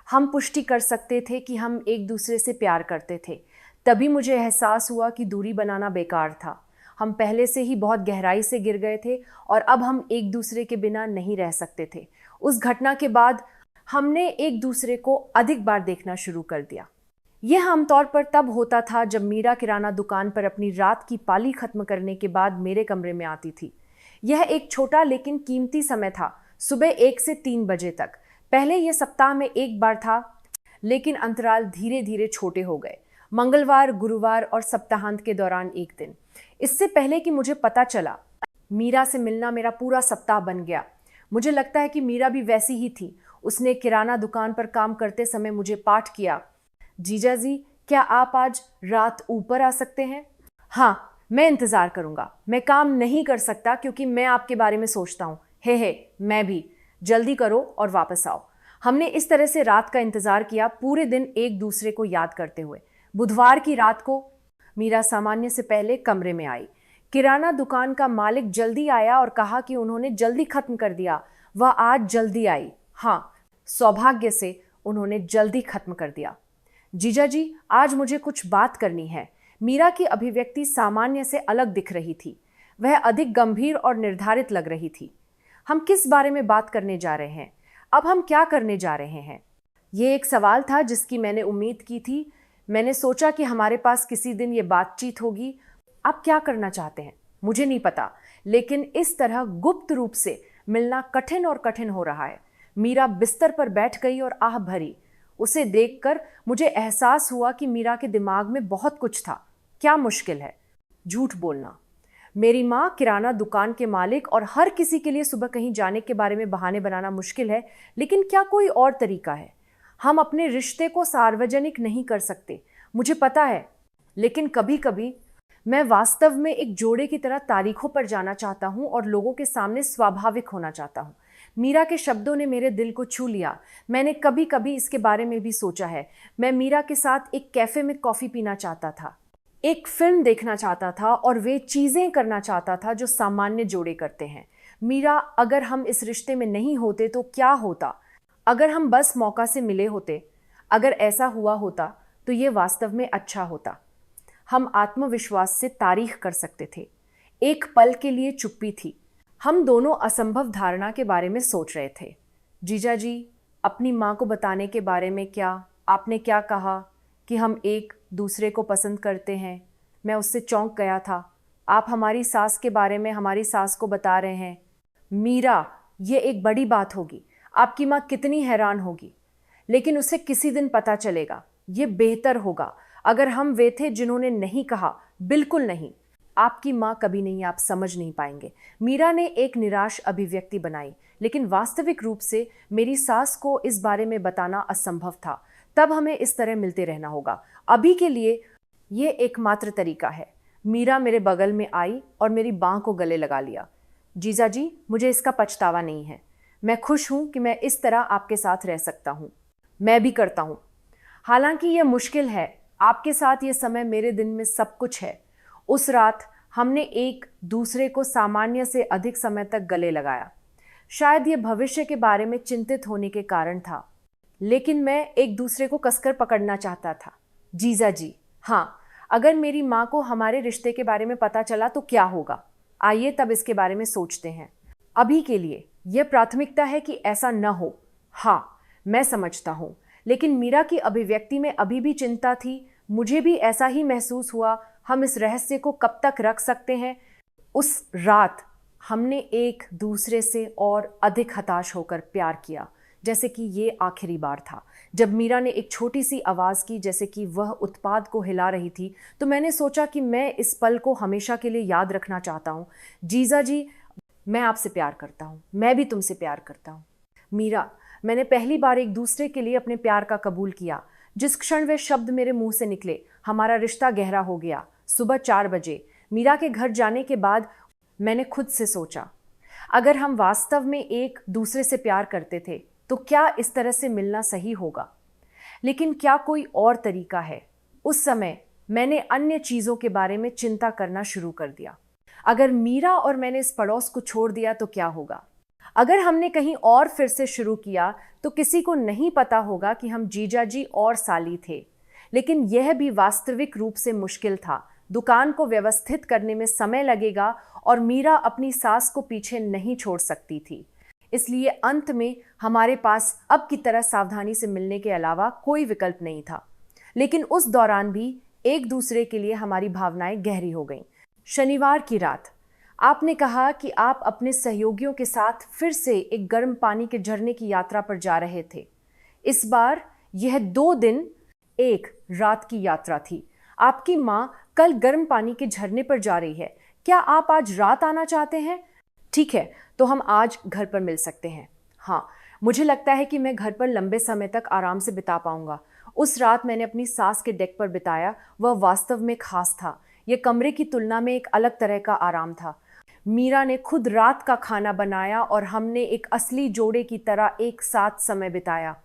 हम पुष्टि कर सकते थे कि हम एक दूसरे से प्यार करते थे। तभी मुझे एहसास हुआ कि दूरी बनाना बेकार था। हम पहले से ही बहुत गहराई से गिर गए थे और अब हम एक दूसरे के बिना नहीं रह सकते थे। उस घटना के बाद हमने एक दूसरे को अधिक बार देखना शुरू कर दिया। यह आमतौर पर तब होता था जब मीरा किराना दुकान पर अपनी रात की पाली खत्म करने के बाद मेरे कमरे में आती थी। यह एक छोटा लेकिन कीमती समय था, सुबह 1 से 3 बजे तक। पहले यह सप्ताह में एक बार था, लेकिन अंतराल धीरे धीरे छोटे हो गए। मंगलवार, गुरुवार और सप्ताहांत के दौरान एक दिन। इससे पहले कि मुझे पता चला, मीरा से मिलना मेरा पूरा सप्ताह बन गया। मुझे लगता है कि मीरा भी वैसी ही थी। उसने किराना दुकान पर काम करते समय मुझे पाठ किया, जीजा जी, क्या आप आज रात ऊपर आ सकते हैं? हाँ, मैं इंतज़ार करूँगा। मैं काम नहीं कर सकता क्योंकि मैं आपके बारे में सोचता हूँ। हे, मैं भी। जल्दी करो और वापस आओ। हमने इस तरह से रात का इंतज़ार किया, पूरे दिन एक दूसरे को याद करते हुए। बुधवार की रात को मीरा सामान्य से पहले कमरे में आई। किराना दुकान का मालिक जल्दी आया और कहा कि उन्होंने जल्दी खत्म कर दिया। वह आज जल्दी आई। हाँ, सौभाग्य से उन्होंने जल्दी खत्म कर दिया। जीजा जी, आज मुझे कुछ बात करनी है। मीरा की अभिव्यक्ति सामान्य से अलग दिख रही थी। वह अधिक गंभीर और निर्धारित लग रही थी। हम किस बारे में बात करने जा रहे हैं? अब हम क्या करने जा रहे हैं? ये एक सवाल था जिसकी मैंने उम्मीद की थी। मैंने सोचा कि हमारे पास किसी दिन ये बातचीत होगी। आप क्या करना चाहते हैं मुझे नहीं पता, लेकिन इस तरह गुप्त रूप से मिलना कठिन और कठिन हो रहा है। मीरा बिस्तर पर बैठ गई और आह भरी। उसे देखकर मुझे एहसास हुआ कि मीरा के दिमाग में बहुत कुछ था। क्या मुश्किल है? झूठ बोलना। मेरी माँ किराना दुकान के मालिक और हर किसी के लिए सुबह कहीं जाने के बारे में बहाने बनाना मुश्किल है, लेकिन क्या कोई और तरीका है? हम अपने रिश्ते को सार्वजनिक नहीं कर सकते, मुझे पता है, लेकिन कभी कभी मैं वास्तव में एक जोड़े की तरह तारीखों पर जाना चाहता हूँ और लोगों के सामने स्वाभाविक होना चाहता हूँ। मीरा के शब्दों ने मेरे दिल को छू लिया। मैंने कभी कभी इसके बारे में भी सोचा है। मैं मीरा के साथ एक कैफे में कॉफ़ी पीना चाहता था, एक फिल्म देखना चाहता था और वे चीज़ें करना चाहता था जो सामान्य जोड़े करते हैं। मीरा, अगर हम इस रिश्ते में नहीं होते तो क्या होता? अगर हम बस मौका से मिले होते, अगर ऐसा हुआ होता तो ये वास्तव में अच्छा होता। हम आत्मविश्वास से तारीख कर सकते थे। एक पल के लिए चुप्पी थी। हम दोनों असंभव धारणा के बारे में सोच रहे थे। जीजा जी, अपनी माँ को बताने के बारे में क्या? आपने क्या कहा कि हम एक दूसरे को पसंद करते हैं? मैं उससे चौंक गया था। आप हमारी सास के बारे में हमारी सास को बता रहे हैं। मीरा, ये एक बड़ी बात होगी। आपकी माँ कितनी हैरान होगी, लेकिन उसे किसी दिन पता चलेगा। ये बेहतर होगा अगर हम वे थे जिन्होंने नहीं कहा। बिल्कुल नहीं। आपकी माँ कभी नहीं, आप समझ नहीं पाएंगे। मीरा ने एक निराश अभिव्यक्ति बनाई, लेकिन वास्तविक रूप से मेरी सास को इस बारे में बताना असंभव था। तब हमें इस तरह मिलते रहना होगा। अभी के लिए ये एकमात्र तरीका है। मीरा मेरे बगल में आई और मेरी बाँह को गले लगा लिया। जीजा जी, मुझे इसका पछतावा नहीं है। मैं खुश हूँ कि मैं इस तरह आपके साथ रह सकता हूँ। मैं भी करता हूँ। हालांकि यह मुश्किल है। आपके साथ ये समय मेरे दिन में सब कुछ है। उस रात हमने एक दूसरे को सामान्य से अधिक समय तक गले लगाया। शायद ये भविष्य के बारे में चिंतित होने के कारण था, लेकिन मैं एक दूसरे को कसकर पकड़ना चाहता था। जीजा जी, हाँ, अगर मेरी माँ को हमारे रिश्ते के बारे में पता चला तो क्या होगा? आइए तब इसके बारे में सोचते हैं। अभी के लिए यह प्राथमिकता है कि ऐसा न हो। हाँ, मैं समझता हूँ, लेकिन मीरा की अभिव्यक्ति में अभी भी चिंता थी। मुझे भी ऐसा ही महसूस हुआ। हम इस रहस्य को कब तक रख सकते हैं? उस रात हमने एक दूसरे से और अधिक हताश होकर प्यार किया, जैसे कि ये आखिरी बार था। जब मीरा ने एक छोटी सी आवाज़ की, जैसे कि वह उत्पाद को हिला रही थी, तो मैंने सोचा कि मैं इस पल को हमेशा के लिए याद रखना चाहता हूँ। जीजा जी, मैं आपसे प्यार करता हूँ। मैं भी तुमसे प्यार करता हूँ। मीरा, मैंने पहली बार एक दूसरे के लिए अपने प्यार का कबूल किया। जिस क्षण वे शब्द मेरे मुंह से निकले, हमारा रिश्ता गहरा हो गया। सुबह 4 बजे मीरा के घर जाने के बाद मैंने खुद से सोचा, अगर हम वास्तव में एक दूसरे से प्यार करते थे तो क्या इस तरह से मिलना सही होगा? लेकिन क्या कोई और तरीका है? उस समय मैंने अन्य चीज़ों के बारे में चिंता करना शुरू कर दिया। अगर मीरा और मैंने इस पड़ोस को छोड़ दिया तो क्या होगा? अगर हमने कहीं और फिर से शुरू किया तो किसी को नहीं पता होगा कि हम जीजा जी और साली थे। लेकिन यह भी वास्तविक रूप से मुश्किल था। दुकान को व्यवस्थित करने में समय लगेगा और मीरा अपनी सास को पीछे नहीं छोड़ सकती थी। इसलिए अंत में हमारे पास अब की तरह सावधानी से मिलने के अलावा कोई विकल्प नहीं था। लेकिन उस दौरान भी एक दूसरे के लिए हमारी भावनाएं गहरी हो गईं। शनिवार की रात आपने कहा कि आप अपने सहयोगियों के साथ फिर से एक गर्म पानी के झरने की यात्रा पर जा रहे थे। इस बार यह 2 दिन 1 रात की यात्रा थी। आपकी माँ कल गर्म पानी के झरने पर जा रही है। क्या आप आज रात आना चाहते हैं? ठीक है, तो हम आज घर पर मिल सकते हैं। हाँ, मुझे लगता है कि मैं घर पर लंबे समय तक आराम से बिता पाऊंगा। उस रात मैंने अपनी सास के डेक पर बिताया। वह वास्तव में खास था। यह कमरे की तुलना में एक अलग तरह का आराम था। मीरा ने खुद रात का खाना बनाया और हमने एक असली जोड़े की तरह एक साथ समय बिताया।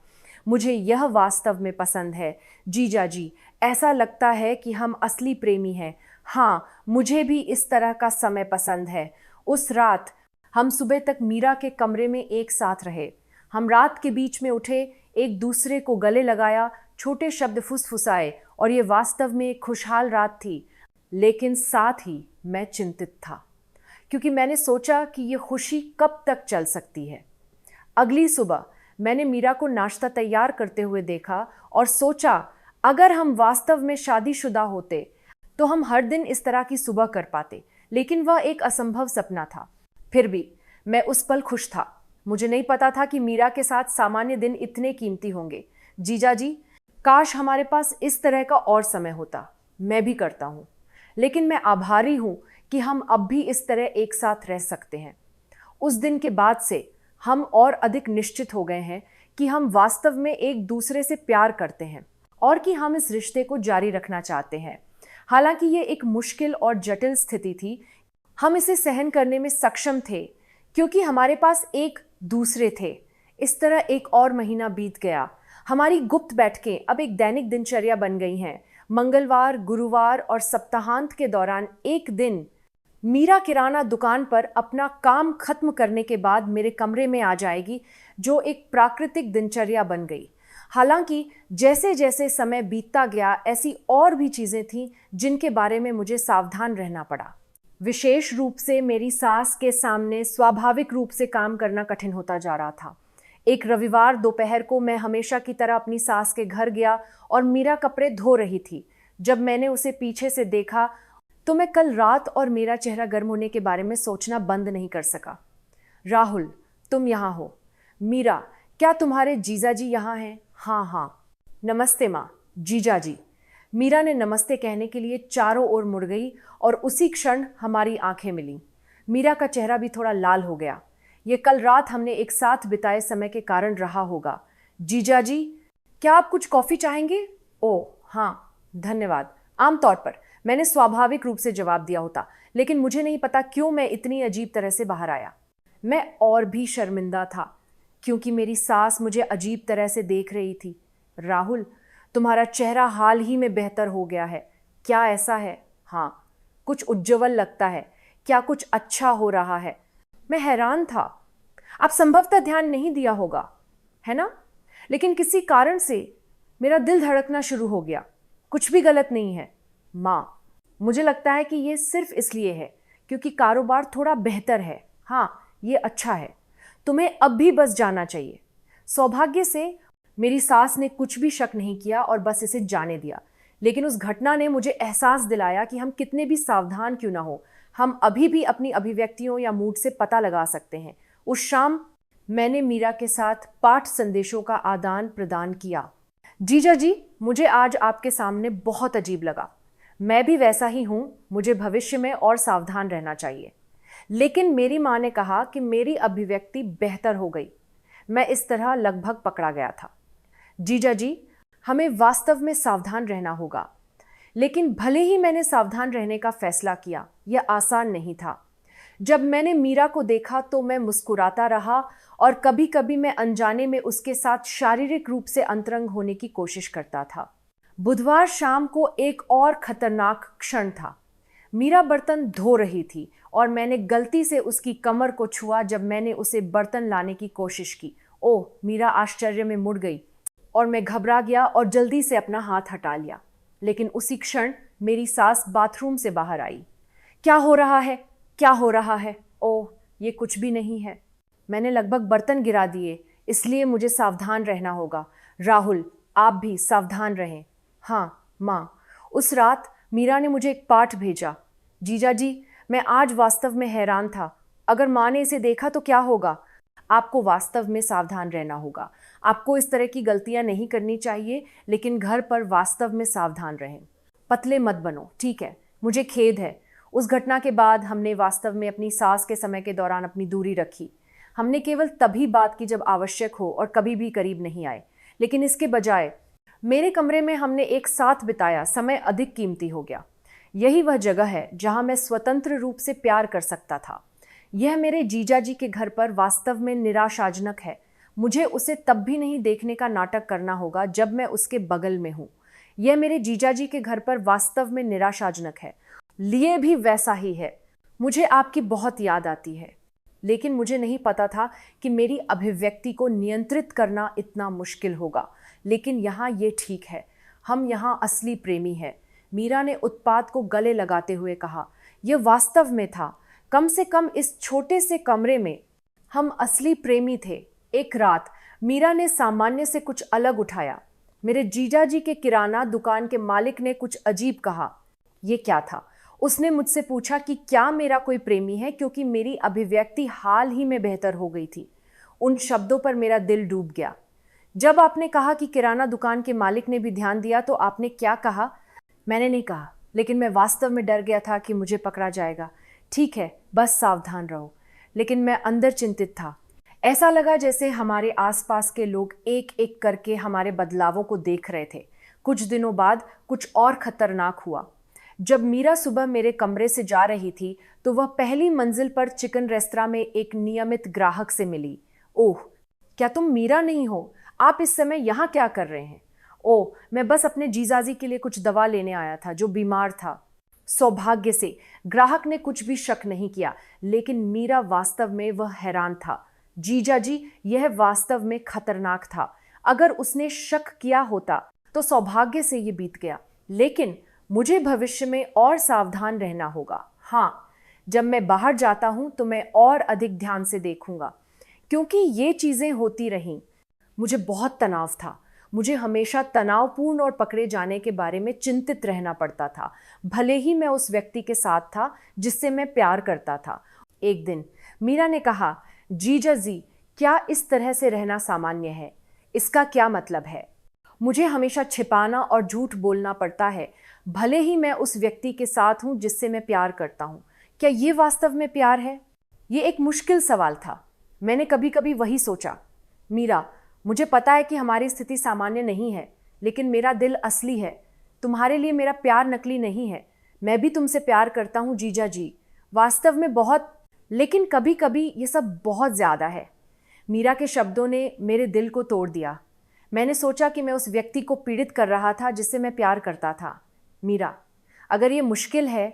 मुझे यह वास्तव में पसंद है। जीजा जी, ऐसा लगता है कि हम असली प्रेमी हैं। हाँ, मुझे भी इस तरह का समय पसंद है। उस रात हम सुबह तक मीरा के कमरे में एक साथ रहे। हम रात के बीच में उठे, एक दूसरे को गले लगाया, छोटे शब्द फुसफुसाए और ये वास्तव में एक खुशहाल रात थी। लेकिन साथ ही मैं चिंतित था, क्योंकि मैंने सोचा कि ये खुशी कब तक चल सकती है। अगली सुबह मैंने मीरा को नाश्ता तैयार करते हुए देखा और सोचा, अगर हम वास्तव में शादीशुदा होते तो हम हर दिन इस तरह की सुबह कर पाते, लेकिन वह एक असंभव सपना था। फिर भी मैं उस पल खुश था। मुझे नहीं पता था कि मीरा के साथ सामान्य दिन इतने कीमती होंगे। जीजा जी, काश हमारे पास इस तरह का और समय होता। मैं भी करता हूँ, लेकिन मैं आभारी हूँ कि हम अब भी इस तरह एक साथ रह सकते हैं। उस दिन के बाद से हम और अधिक निश्चित हो गए हैं कि हम वास्तव में एक दूसरे से प्यार करते हैं और कि हम इस रिश्ते को जारी रखना चाहते हैं। हालांकि ये एक मुश्किल और जटिल स्थिति थी, हम इसे सहन करने में सक्षम थे क्योंकि हमारे पास एक दूसरे थे। इस तरह एक और महीना बीत गया। हमारी गुप्त बैठकें अब एक दैनिक दिनचर्या बन गई हैं। मंगलवार, गुरुवार और सप्ताहांत के दौरान एक दिन मीरा किराना दुकान पर अपना काम खत्म करने के बाद मेरे कमरे में आ जाएगी, जो एक प्राकृतिक दिनचर्या बन गई। हालांकि जैसे जैसे समय बीतता गया, ऐसी और भी चीज़ें थीं जिनके बारे में मुझे सावधान रहना पड़ा। विशेष रूप से मेरी सास के सामने स्वाभाविक रूप से काम करना कठिन होता जा रहा था। एक रविवार दोपहर को मैं हमेशा की तरह अपनी सास के घर गया और मीरा कपड़े धो रही थी। जब मैंने उसे पीछे से देखा तो मैं कल रात और मेरा चेहरा गर्म होने के बारे में सोचना बंद नहीं कर सका। राहुल, तुम यहाँ हो। मीरा, क्या तुम्हारे जीजा जी यहाँ हैं? हाँ हाँ। नमस्ते माँ। जीजा जी। मीरा ने नमस्ते कहने के लिए चारों ओर मुड़ गई और उसी क्षण हमारी आंखें मिलीं। मीरा का चेहरा भी थोड़ा लाल हो गया। ये कल रात हमने एक साथ बिताए समय के कारण रहा होगा। जीजा जी, क्या आप कुछ कॉफ़ी चाहेंगे? ओह हाँ, धन्यवाद। आमतौर पर मैंने स्वाभाविक रूप से जवाब दिया होता, लेकिन मुझे नहीं पता क्यों मैं इतनी अजीब तरह से बाहर आया। मैं और भी शर्मिंदा था क्योंकि मेरी सास मुझे अजीब तरह से देख रही थी। राहुल, तुम्हारा चेहरा हाल ही में बेहतर हो गया है। क्या ऐसा है? हाँ, कुछ उज्ज्वल लगता है। क्या कुछ अच्छा हो रहा है? मैं हैरान था। आप संभवतः ध्यान नहीं दिया होगा, है ना? लेकिन किसी कारण से मेरा दिल धड़कना शुरू हो गया। कुछ भी गलत नहीं है माँ। मुझे लगता है कि ये सिर्फ इसलिए है क्योंकि कारोबार थोड़ा बेहतर है। हाँ, ये अच्छा है। तुम्हें अब भी बस जाना चाहिए। सौभाग्य से मेरी सास ने कुछ भी शक नहीं किया और बस इसे जाने दिया। लेकिन उस घटना ने मुझे एहसास दिलाया कि हम कितने भी सावधान क्यों ना हो, हम अभी भी अपनी अभिव्यक्तियों या मूड से पता लगा सकते हैं। उस शाम मैंने मीरा के साथ पाठ संदेशों का आदान प्रदान किया। जीजा जी, मुझे आज आपके सामने बहुत अजीब लगा। मैं भी वैसा ही हूँ। मुझे भविष्य में और सावधान रहना चाहिए। लेकिन मेरी माँ ने कहा कि मेरी अभिव्यक्ति बेहतर हो गई। मैं इस तरह लगभग पकड़ा गया था। जीजा जी, हमें वास्तव में सावधान रहना होगा। लेकिन भले ही मैंने सावधान रहने का फैसला किया, यह आसान नहीं था। जब मैंने मीरा को देखा तो मैं मुस्कुराता रहा और कभी कभी मैं अनजाने में उसके साथ शारीरिक रूप से अंतरंग होने की कोशिश करता था। बुधवार शाम को एक और खतरनाक क्षण था। मीरा बर्तन धो रही थी और मैंने गलती से उसकी कमर को छुआ जब मैंने उसे बर्तन लाने की कोशिश की। ओह! मीरा आश्चर्य में मुड़ गई और मैं घबरा गया और जल्दी से अपना हाथ हटा लिया। लेकिन उसी क्षण मेरी सास बाथरूम से बाहर आई। क्या हो रहा है? क्या हो रहा है? ओह, ये कुछ भी नहीं है। मैंने लगभग बर्तन गिरा दिए, इसलिए मुझे सावधान रहना होगा। राहुल, आप भी सावधान रहें। हाँ माँ। उस रात मीरा ने मुझे एक पाठ भेजा। जीजा जी, मैं आज वास्तव में हैरान था। अगर माँ ने इसे देखा तो क्या होगा? आपको वास्तव में सावधान रहना होगा। आपको इस तरह की गलतियां नहीं करनी चाहिए, लेकिन घर पर वास्तव में सावधान रहें। पतले मत बनो, ठीक है? मुझे खेद है। उस घटना के बाद हमने वास्तव में अपनी सास के समय के दौरान अपनी दूरी रखी। हमने केवल तभी बात की जब आवश्यक हो और कभी भी करीब नहीं आए। लेकिन इसके बजाय मेरे कमरे में हमने एक साथ बिताया समय अधिक कीमती हो गया। यही वह जगह है जहां मैं स्वतंत्र रूप से प्यार कर सकता था। यह मेरे जीजा जी के घर पर वास्तव में निराशाजनक है। मुझे उसे तब भी नहीं देखने का नाटक करना होगा जब मैं उसके बगल में हूँ। यह मेरे जीजा जी के घर पर वास्तव में निराशाजनक है। लिए भी वैसा ही है। मुझे आपकी बहुत याद आती है। लेकिन मुझे नहीं पता था कि मेरी अभिव्यक्ति को नियंत्रित करना इतना मुश्किल होगा। लेकिन यहाँ ये ठीक है। हम यहाँ असली प्रेमी हैं। मीरा ने उत्पात को गले लगाते हुए कहा। यह वास्तव में था। कम से कम इस छोटे से कमरे में हम असली प्रेमी थे। एक रात मीरा ने सामान्य से कुछ अलग उठाया। मेरे जीजा जी के किराना दुकान के मालिक ने कुछ अजीब कहा। ये क्या था? उसने मुझसे पूछा कि क्या मेरा कोई प्रेमी है, क्योंकि मेरी अभिव्यक्ति हाल ही में बेहतर हो गई थी। उन शब्दों पर मेरा दिल डूब गया। जब आपने कहा कि किराना दुकान के मालिक ने भी ध्यान दिया, तो आपने क्या कहा? मैंने नहीं कहा, लेकिन मैं वास्तव में डर गया था कि मुझे पकड़ा जाएगा। ठीक है, बस सावधान रहो। लेकिन मैं अंदर चिंतित था। ऐसा लगा जैसे हमारे आसपास के लोग एक एक करके हमारे बदलावों को देख रहे थे। कुछ दिनों बाद कुछ और खतरनाक हुआ। जब मीरा सुबह मेरे कमरे से जा रही थी, तो वह पहली मंजिल पर चिकन रेस्तरां में एक नियमित ग्राहक से मिली। ओह, क्या तुम मीरा नहीं हो? आप इस समय यहाँ क्या कर रहे हैं? ओह, मैं बस अपने जीजाजी के लिए कुछ दवा लेने आया था, जो बीमार था। सौभाग्य से ग्राहक ने कुछ भी शक नहीं किया, लेकिन मीरा वास्तव में वह हैरान था। जीजाजी, यह वास्तव में खतरनाक था। अगर उसने शक किया होता तो सौभाग्य से ये बीत गया, लेकिन मुझे भविष्य में और सावधान रहना होगा। हाँ, जब मैं बाहर जाता हूं तो मैं और अधिक ध्यान से देखूंगा, क्योंकि ये चीजें होती रहीं। मुझे बहुत तनाव था। मुझे हमेशा तनावपूर्ण और पकड़े जाने के बारे में चिंतित रहना पड़ता था, भले ही मैं उस व्यक्ति के साथ था जिससे मैं प्यार करता था। एक दिन मीरा ने कहा, जीजा जी, क्या इस तरह से रहना सामान्य है? इसका क्या मतलब है? मुझे हमेशा छिपाना और झूठ बोलना पड़ता है, भले ही मैं उस व्यक्ति के साथ हूं जिससे मैं प्यार करता हूं। क्या ये वास्तव में प्यार है? ये एक मुश्किल सवाल था। मैंने कभी कभी वही सोचा। मीरा, मुझे पता है कि हमारी स्थिति सामान्य नहीं है, लेकिन मेरा दिल असली है। तुम्हारे लिए मेरा प्यार नकली नहीं है। मैं भी तुमसे प्यार करता हूँ जीजा जी, वास्तव में बहुत, लेकिन कभी कभी ये सब बहुत ज़्यादा है। मीरा के शब्दों ने मेरे दिल को तोड़ दिया। मैंने सोचा कि मैं उस व्यक्ति को पीड़ित कर रहा था जिससे मैं प्यार करता था। मीरा, अगर ये मुश्किल है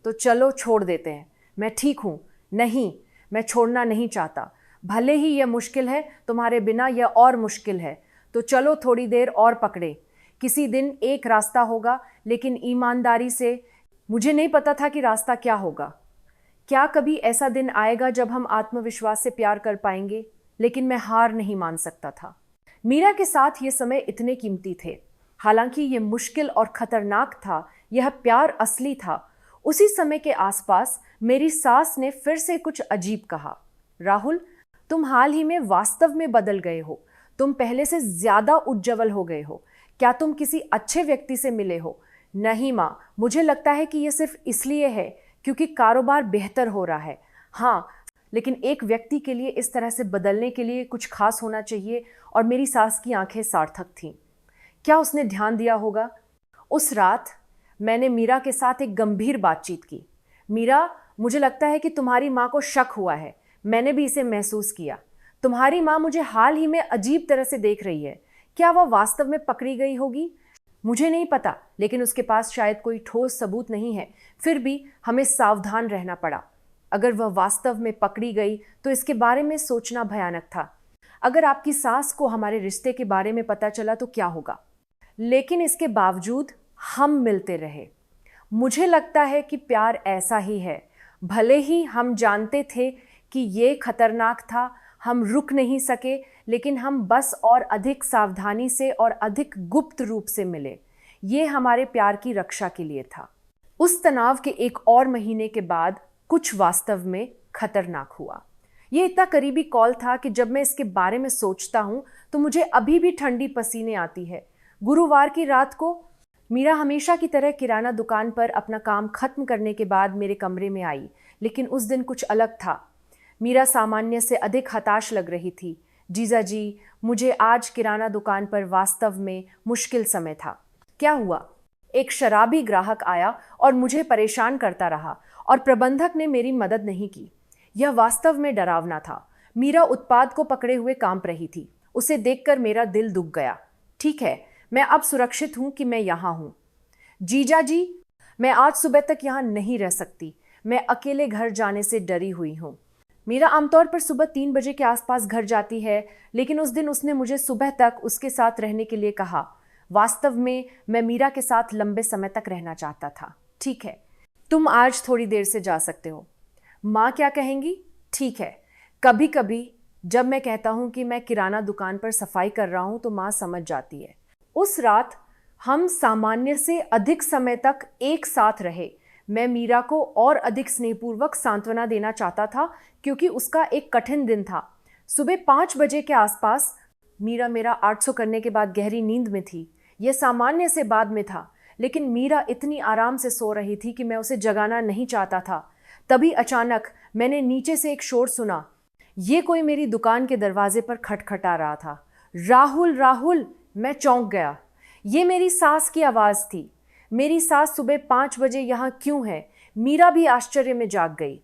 तो चलो छोड़ देते हैं। मैं ठीक हूँ। नहीं, मैं छोड़ना नहीं चाहता। भले ही यह मुश्किल है, तुम्हारे बिना यह और मुश्किल है, तो चलो थोड़ी देर और पकड़े। किसी दिन एक रास्ता होगा, लेकिन ईमानदारी से। मुझे नहीं पता था कि रास्ता क्या होगा। क्या कभी ऐसा दिन आएगा जब हम आत्मविश्वास से प्यार कर पाएंगे? लेकिन मैं हार नहीं मान सकता था। मीरा के साथ ये समय इतने कीमती थे। हालांकि ये मुश्किल और खतरनाक था, यह प्यार असली था। उसी समय के आसपास मेरी सास ने फिर से कुछ अजीब कहा। राहुल, तुम हाल ही में वास्तव में बदल गए हो। तुम पहले से ज्यादा उज्जवल हो गए हो। क्या तुम किसी अच्छे व्यक्ति से मिले हो? नहीं माँ, मुझे लगता है कि यह सिर्फ इसलिए है क्योंकि कारोबार बेहतर हो रहा है। हाँ, लेकिन एक व्यक्ति के लिए इस तरह से बदलने के लिए कुछ खास होना चाहिए। और मेरी सास की आंखें सार्थक थीं। क्या उसने ध्यान दिया होगा? उस रात मैंने मीरा के साथ एक गंभीर बातचीत की। मीरा, मुझे लगता है कि तुम्हारी माँ को शक हुआ है। मैंने भी इसे महसूस किया। तुम्हारी माँ मुझे हाल ही में अजीब तरह से देख रही है। क्या वह वास्तव में पकड़ी गई होगी? मुझे नहीं पता, लेकिन उसके पास शायद कोई ठोस सबूत नहीं है। फिर भी हमें सावधान रहना पड़ा। अगर वह वास्तव में पकड़ी गई तो इसके बारे में सोचना भयानक था। अगर आपकी सास को हमारे रिश्ते के बारे में पता चला तो क्या होगा? लेकिन इसके बावजूद हम मिलते रहे। मुझे लगता है कि प्यार ऐसा ही है। भले ही हम जानते थे कि ये खतरनाक था, हम रुक नहीं सके, लेकिन हम बस और अधिक सावधानी से और अधिक गुप्त रूप से मिले। ये हमारे प्यार की रक्षा के लिए था। उस तनाव के एक और महीने के बाद कुछ वास्तव में खतरनाक हुआ। ये इतना करीबी कॉल था कि जब मैं इसके बारे में सोचता हूँ तो मुझे अभी भी ठंडी पसीने आती है। गुरुवार की रात को मीरा हमेशा की तरह किराना दुकान पर अपना काम खत्म करने के बाद मेरे कमरे में आई, लेकिन उस दिन कुछ अलग था। मीरा सामान्य से अधिक हताश लग रही थी। जीजा जी, मुझे आज किराना दुकान पर वास्तव में मुश्किल समय था। क्या हुआ? एक शराबी ग्राहक आया और मुझे परेशान करता रहा, और प्रबंधक ने मेरी मदद नहीं की। यह वास्तव में डरावना था। मीरा उत्पाद को पकड़े हुए कांप रही थी। उसे देखकर मेरा दिल दुख गया। ठीक है, मैं अब सुरक्षित हूं कि मैं यहाँ हूं। जीजा जी, मैं आज सुबह तक यहाँ नहीं रह सकती। मैं अकेले घर जाने से डरी हुई हूँ। मीरा आमतौर पर सुबह 3 बजे के आसपास घर जाती है, लेकिन उस दिन उसने मुझे सुबह तक उसके साथ रहने के लिए कहा। वास्तव में मैं मीरा के साथ लंबे समय तक रहना चाहता था। ठीक है, तुम आज थोड़ी देर से जा सकते हो। माँ क्या कहेंगी? ठीक है, कभी कभी जब मैं कहता हूँ कि मैं किराना दुकान पर सफाई कर रहा हूँ तो माँ समझ जाती है। उस रात हम सामान्य से अधिक समय तक एक साथ रहे। मैं मीरा को और अधिक स्नेहपूर्वक सांत्वना देना चाहता था क्योंकि उसका एक कठिन दिन था। सुबह 5 बजे के आसपास मीरा मेरा 800 करने के बाद गहरी नींद में थी। यह सामान्य से बाद में था, लेकिन मीरा इतनी आराम से सो रही थी कि मैं उसे जगाना नहीं चाहता था। तभी अचानक मैंने नीचे से एक शोर सुना। ये कोई मेरी दुकान के दरवाजे पर खटखटा रहा था। राहुल, राहुल! मैं चौंक गया। ये मेरी सास की आवाज़ थी। मेरी सास सुबह 5 बजे यहाँ क्यों है? मीरा भी आश्चर्य में जाग गई।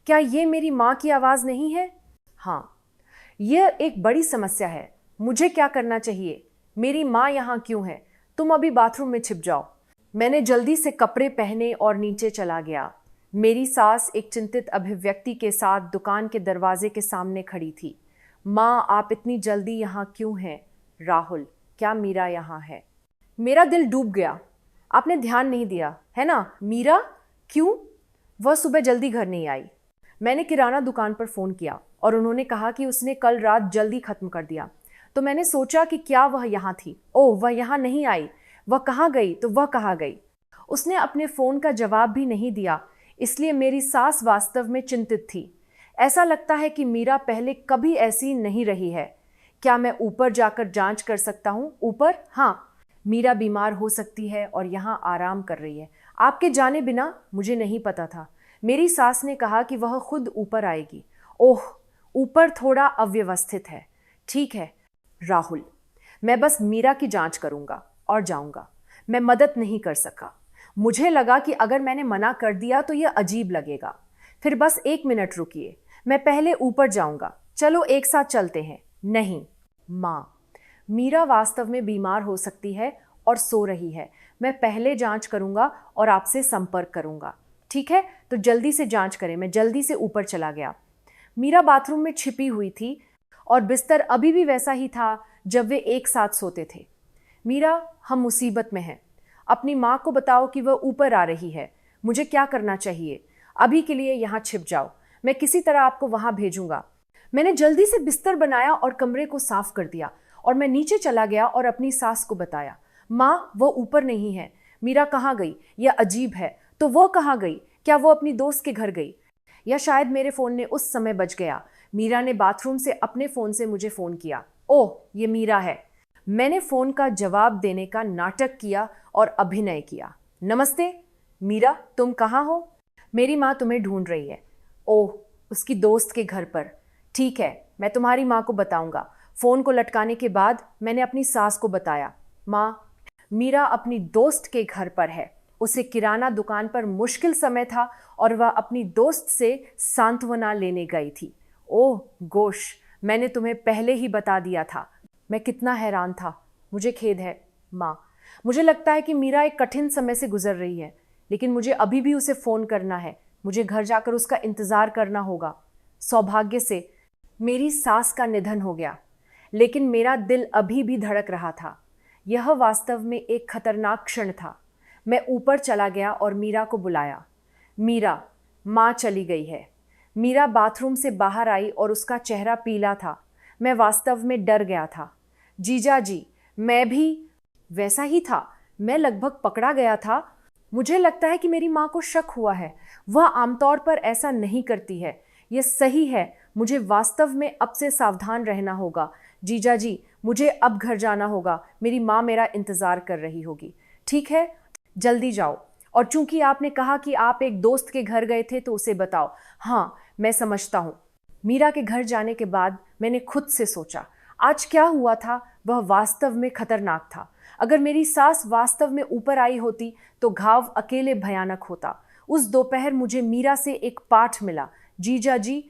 क्या ये मेरी माँ की आवाज़ नहीं है? हाँ, यह एक बड़ी समस्या है। मुझे क्या करना चाहिए? मेरी माँ यहाँ क्यों है? तुम अभी बाथरूम में छिप जाओ। मैंने जल्दी से कपड़े पहने और नीचे चला गया। मेरी सास एक चिंतित अभिव्यक्ति के साथ दुकान के दरवाजे के सामने खड़ी थी। माँ, आप इतनी जल्दी यहाँ क्यों हैं? राहुल, क्या मीरा यहाँ है? मेरा दिल डूब गया। आपने ध्यान नहीं दिया, है ना? मीरा क्यों? वह सुबह जल्दी घर नहीं आई। मैंने किराना दुकान पर फ़ोन किया और उन्होंने कहा कि उसने कल रात जल्दी ख़त्म कर दिया। तो मैंने सोचा कि क्या वह यहाँ थी? ओह, वह यहाँ नहीं आई। वह कहाँ गई? तो वह कहाँ गई? उसने अपने फ़ोन का जवाब भी नहीं दिया, इसलिए मेरी सास वास्तव में चिंतित थी। ऐसा लगता है कि मीरा पहले कभी ऐसी नहीं रही है। क्या मैं ऊपर जाकर जांच कर सकता हूँ? ऊपर? हाँ, मीरा बीमार हो सकती है और यहाँ आराम कर रही है। आपके जाने बिना मुझे नहीं पता था। मेरी सास ने कहा कि वह खुद ऊपर आएगी। ओह, ऊपर थोड़ा अव्यवस्थित है। ठीक है राहुल, मैं बस मीरा की जांच करूँगा और जाऊँगा। मैं मदद नहीं कर सका। मुझे लगा कि अगर मैंने मना कर दिया तो यह अजीब लगेगा। फिर बस 1 मिनट रुकिए, मैं पहले ऊपर जाऊँगा। चलो एक साथ चलते हैं। नहीं माँ, मीरा वास्तव में बीमार हो सकती है और सो रही है। मैं पहले जांच करूँगा और आपसे संपर्क करूँगा। ठीक है, तो जल्दी से जांच करें। मैं जल्दी से ऊपर चला गया। मीरा बाथरूम में छिपी हुई थी और बिस्तर अभी भी वैसा ही था जब वे एक साथ सोते थे। मीरा, हम मुसीबत में हैं। अपनी माँ को बताओ कि वह ऊपर आ रही है। मुझे क्या करना चाहिए? अभी के लिए यहाँ छिप जाओ, मैं किसी तरह आपको वहाँ भेजूंगा। मैंने जल्दी से बिस्तर बनाया और कमरे को साफ कर दिया और मैं नीचे चला गया और अपनी सास को बताया। माँ, वो ऊपर नहीं है। मीरा कहाँ गई? यह अजीब है। तो वो कहाँ गई? क्या वो अपनी दोस्त के घर गई? या शायद मेरे फ़ोन ने उस समय बज गया। मीरा ने बाथरूम से अपने फ़ोन से मुझे फ़ोन किया। ओह, ये मीरा है। मैंने फ़ोन का जवाब देने का नाटक किया और अभिनय किया। नमस्ते मीरा, तुम कहाँ हो? मेरी माँ तुम्हें ढूंढ रही है। ओह, उसकी दोस्त के घर पर। ठीक है, मैं तुम्हारी माँ को बताऊंगा। फ़ोन को लटकाने के बाद मैंने अपनी सास को बताया। माँ, मीरा अपनी दोस्त के घर पर है। उसे किराना दुकान पर मुश्किल समय था और वह अपनी दोस्त से सांत्वना लेने गई थी। ओह गोश, मैंने तुम्हें पहले ही बता दिया था। मैं कितना हैरान था। मुझे खेद है माँ। मुझे लगता है कि मीरा एक कठिन समय से गुजर रही है, लेकिन मुझे अभी भी उसे फ़ोन करना है। मुझे घर जाकर उसका इंतज़ार करना होगा। सौभाग्य से मेरी सास का निधन हो गया, लेकिन मेरा दिल अभी भी धड़क रहा था। यह वास्तव में एक खतरनाक क्षण था। मैं ऊपर चला गया और मीरा को बुलाया। मीरा, माँ चली गई है। मीरा बाथरूम से बाहर आई और उसका चेहरा पीला था। मैं वास्तव में डर गया था। जीजा जी, मैं भी वैसा ही था। मैं लगभग पकड़ा गया था। मुझे लगता है कि मेरी माँ को शक हुआ है। वह आमतौर पर ऐसा नहीं करती है। यह सही है। मुझे वास्तव में अब से सावधान रहना होगा। जीजा जी, मुझे अब घर जाना होगा। मेरी माँ मेरा इंतज़ार कर रही होगी। ठीक है, जल्दी जाओ। और चूंकि आपने कहा कि आप एक दोस्त के घर गए थे तो उसे बताओ। हाँ, मैं समझता हूँ। मीरा के घर जाने के बाद मैंने खुद से सोचा, आज क्या हुआ था वह वास्तव में खतरनाक था। अगर मेरी सास वास्तव में ऊपर आई होती तो घाव अकेले भयानक होता। उस दोपहर मुझे मीरा से एक पाठ मिला। जीजा जी,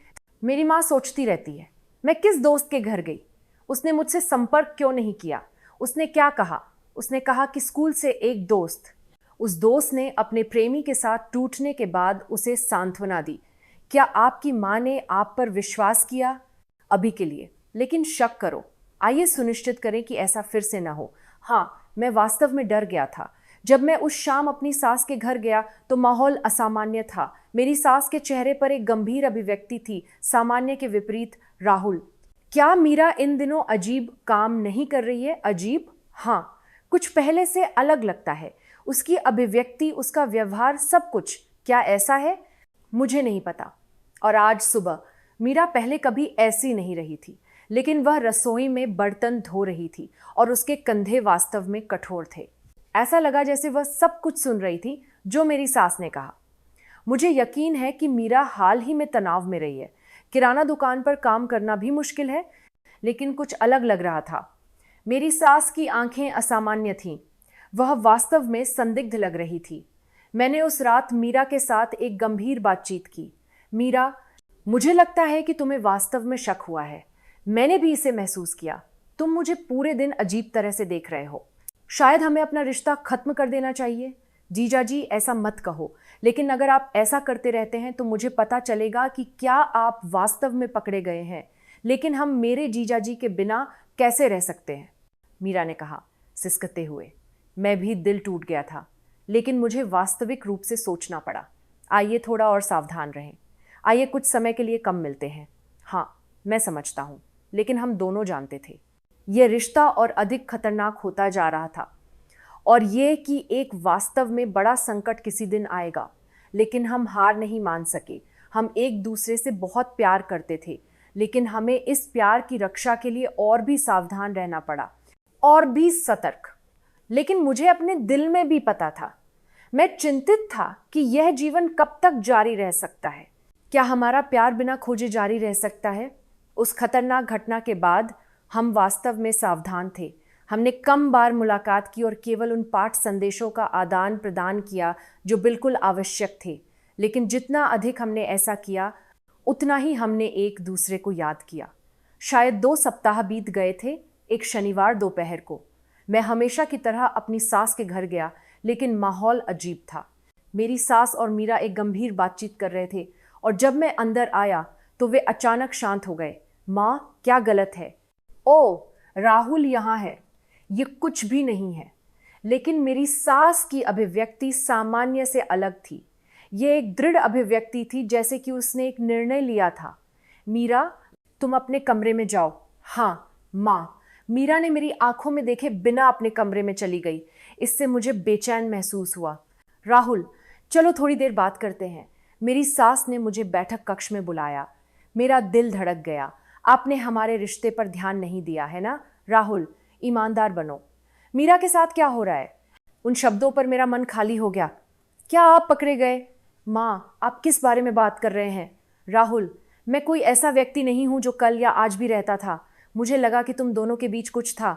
मेरी माँ सोचती रहती है, मैं किस दोस्त के घर गई? उसने मुझसे संपर्क क्यों नहीं किया? उसने क्या कहा? उसने कहा कि स्कूल से एक दोस्त। उस दोस्त ने अपने प्रेमी के साथ टूटने के बाद उसे सांत्वना दी। क्या आपकी माँ ने आप पर विश्वास किया? अभी के लिए, लेकिन शक करो। आइए सुनिश्चित करें कि ऐसा फिर से ना हो। हाँ, मैं वास्तव में डर गया था। जब मैं उस शाम अपनी सास के घर गया तो माहौल असामान्य था। मेरी सास के चेहरे पर एक गंभीर अभिव्यक्ति थी, सामान्य के विपरीत। राहुल, क्या मीरा इन दिनों अजीब काम नहीं कर रही है? अजीब? हाँ, कुछ पहले से अलग लगता है, उसकी अभिव्यक्ति, उसका व्यवहार, सब कुछ। क्या ऐसा है? मुझे नहीं पता। और आज सुबह मीरा पहले कभी ऐसी नहीं रही थी, लेकिन वह रसोई में बर्तन धो रही थी और उसके कंधे वास्तव में कठोर थे। ऐसा लगा जैसे वह सब कुछ सुन रही थी जो मेरी सास ने कहा। मुझे यकीन है कि मीरा हाल ही में तनाव में रही है। किराना दुकान पर काम करना भी मुश्किल है, लेकिन कुछ अलग लग रहा था। मेरी सास की आंखें असामान्य थीं। वह वास्तव में संदिग्ध लग रही थी। मैंने उस रात मीरा के साथ एक गंभीर बातचीत की। मीरा, मुझे लगता है कि तुम्हें वास्तव में शक हुआ है। मैंने भी इसे महसूस किया। तुम मुझे पूरे दिन अजीब तरह से देख रहे हो। शायद हमें अपना रिश्ता खत्म कर देना चाहिए। जीजा जी, ऐसा मत कहो, लेकिन अगर आप ऐसा करते रहते हैं तो मुझे पता चलेगा कि क्या आप वास्तव में पकड़े गए हैं। लेकिन हम मेरे जीजा जी के बिना कैसे रह सकते हैं? मीरा ने कहा, सिसकते हुए। मैं भी दिल टूट गया था, लेकिन मुझे वास्तविक रूप से सोचना पड़ा। आइए थोड़ा और सावधान रहें। आइए कुछ समय के लिए कम मिलते हैं। हाँ, मैं समझता हूँ, लेकिन हम दोनों जानते थे यह रिश्ता और अधिक खतरनाक होता जा रहा था, और ये कि एक वास्तव में बड़ा संकट किसी दिन आएगा। लेकिन हम हार नहीं मान सके। हम एक दूसरे से बहुत प्यार करते थे, लेकिन हमें इस प्यार की रक्षा के लिए और भी सावधान रहना पड़ा, और भी सतर्क। लेकिन मुझे अपने दिल में भी पता था, मैं चिंतित था कि यह जीवन कब तक जारी रह सकता है। क्या हमारा प्यार बिना खोजे जारी रह सकता है? उस खतरनाक घटना के बाद हम वास्तव में सावधान थे। हमने कम बार मुलाकात की और केवल उन पाठ संदेशों का आदान प्रदान किया जो बिल्कुल आवश्यक थे। लेकिन जितना अधिक हमने ऐसा किया, उतना ही हमने एक दूसरे को याद किया। शायद 2 सप्ताह बीत गए थे। एक शनिवार दोपहर को मैं हमेशा की तरह अपनी सास के घर गया, लेकिन माहौल अजीब था। मेरी सास और मीरा एक गंभीर बातचीत कर रहे थे, और जब मैं अंदर आया तो वे अचानक शांत हो गए। माँ, क्या गलत है? ओ, राहुल यहाँ है। ये कुछ भी नहीं है। लेकिन मेरी सास की अभिव्यक्ति सामान्य से अलग थी। ये एक दृढ़ अभिव्यक्ति थी, जैसे कि उसने एक निर्णय लिया था। मीरा, तुम अपने कमरे में जाओ। हाँ माँ। मीरा ने मेरी आंखों में देखे बिना अपने कमरे में चली गई। इससे मुझे बेचैन महसूस हुआ। राहुल, चलो थोड़ी देर बात करते हैं। मेरी सास ने मुझे बैठक कक्ष में बुलाया। मेरा दिल धड़क गया। आपने हमारे रिश्ते पर ध्यान नहीं दिया है ना? राहुल, ईमानदार बनो। मीरा के साथ क्या हो रहा है? उन शब्दों पर मेरा मन खाली हो गया। क्या आप पकड़े गए? माँ, आप किस बारे में बात कर रहे हैं? राहुल, मैं कोई ऐसा व्यक्ति नहीं हूं जो कल या आज भी रहता था। मुझे लगा कि तुम दोनों के बीच कुछ था।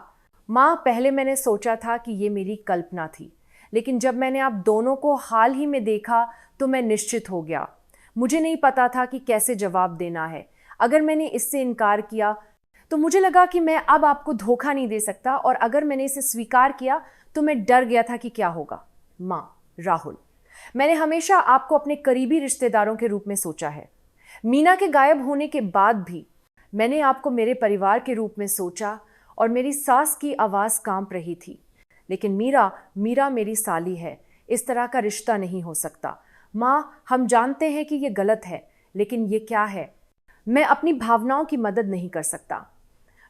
माँ, पहले मैंने सोचा था कि ये मेरी कल्पना थी, लेकिन जब मैंने आप दोनों को हाल ही में देखा तो मैं निश्चित हो गया। मुझे नहीं पता था कि कैसे जवाब देना है। अगर मैंने इससे इनकार किया तो मुझे लगा कि मैं अब आपको धोखा नहीं दे सकता, और अगर मैंने इसे स्वीकार किया तो मैं डर गया था कि क्या होगा। माँ, राहुल, मैंने हमेशा आपको अपने करीबी रिश्तेदारों के रूप में सोचा है। मीना के गायब होने के बाद भी मैंने आपको मेरे परिवार के रूप में सोचा, और मेरी सास की आवाज़ कांप रही थी। लेकिन मीरा मेरी साली है। इस तरह का रिश्ता नहीं हो सकता। माँ, हम जानते हैं कि ये गलत है, लेकिन ये क्या है? मैं अपनी भावनाओं की मदद नहीं कर सकता।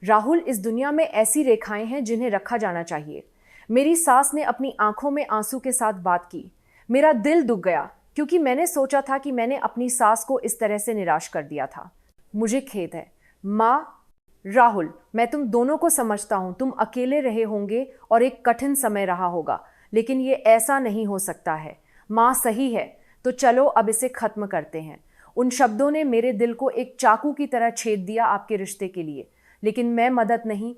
राहुल, इस दुनिया में ऐसी रेखाएं हैं जिन्हें रखा जाना चाहिए। मेरी सास ने अपनी आंखों में आंसू के साथ बात की। मेरा दिल दुख गया, क्योंकि मैंने सोचा था कि मैंने अपनी सास को इस तरह से निराश कर दिया था। मुझे खेद है। माँ, राहुल, मैं तुम दोनों को समझता हूँ। तुम अकेले रहे होंगे और एक कठिन समय रहा होगा, लेकिन ये ऐसा नहीं हो सकता है। माँ सही है, तो चलो अब इसे खत्म करते हैं। उन शब्दों ने मेरे दिल को एक चाकू की तरह छेद दिया आपके रिश्ते के लिए, लेकिन मैं मदद नहीं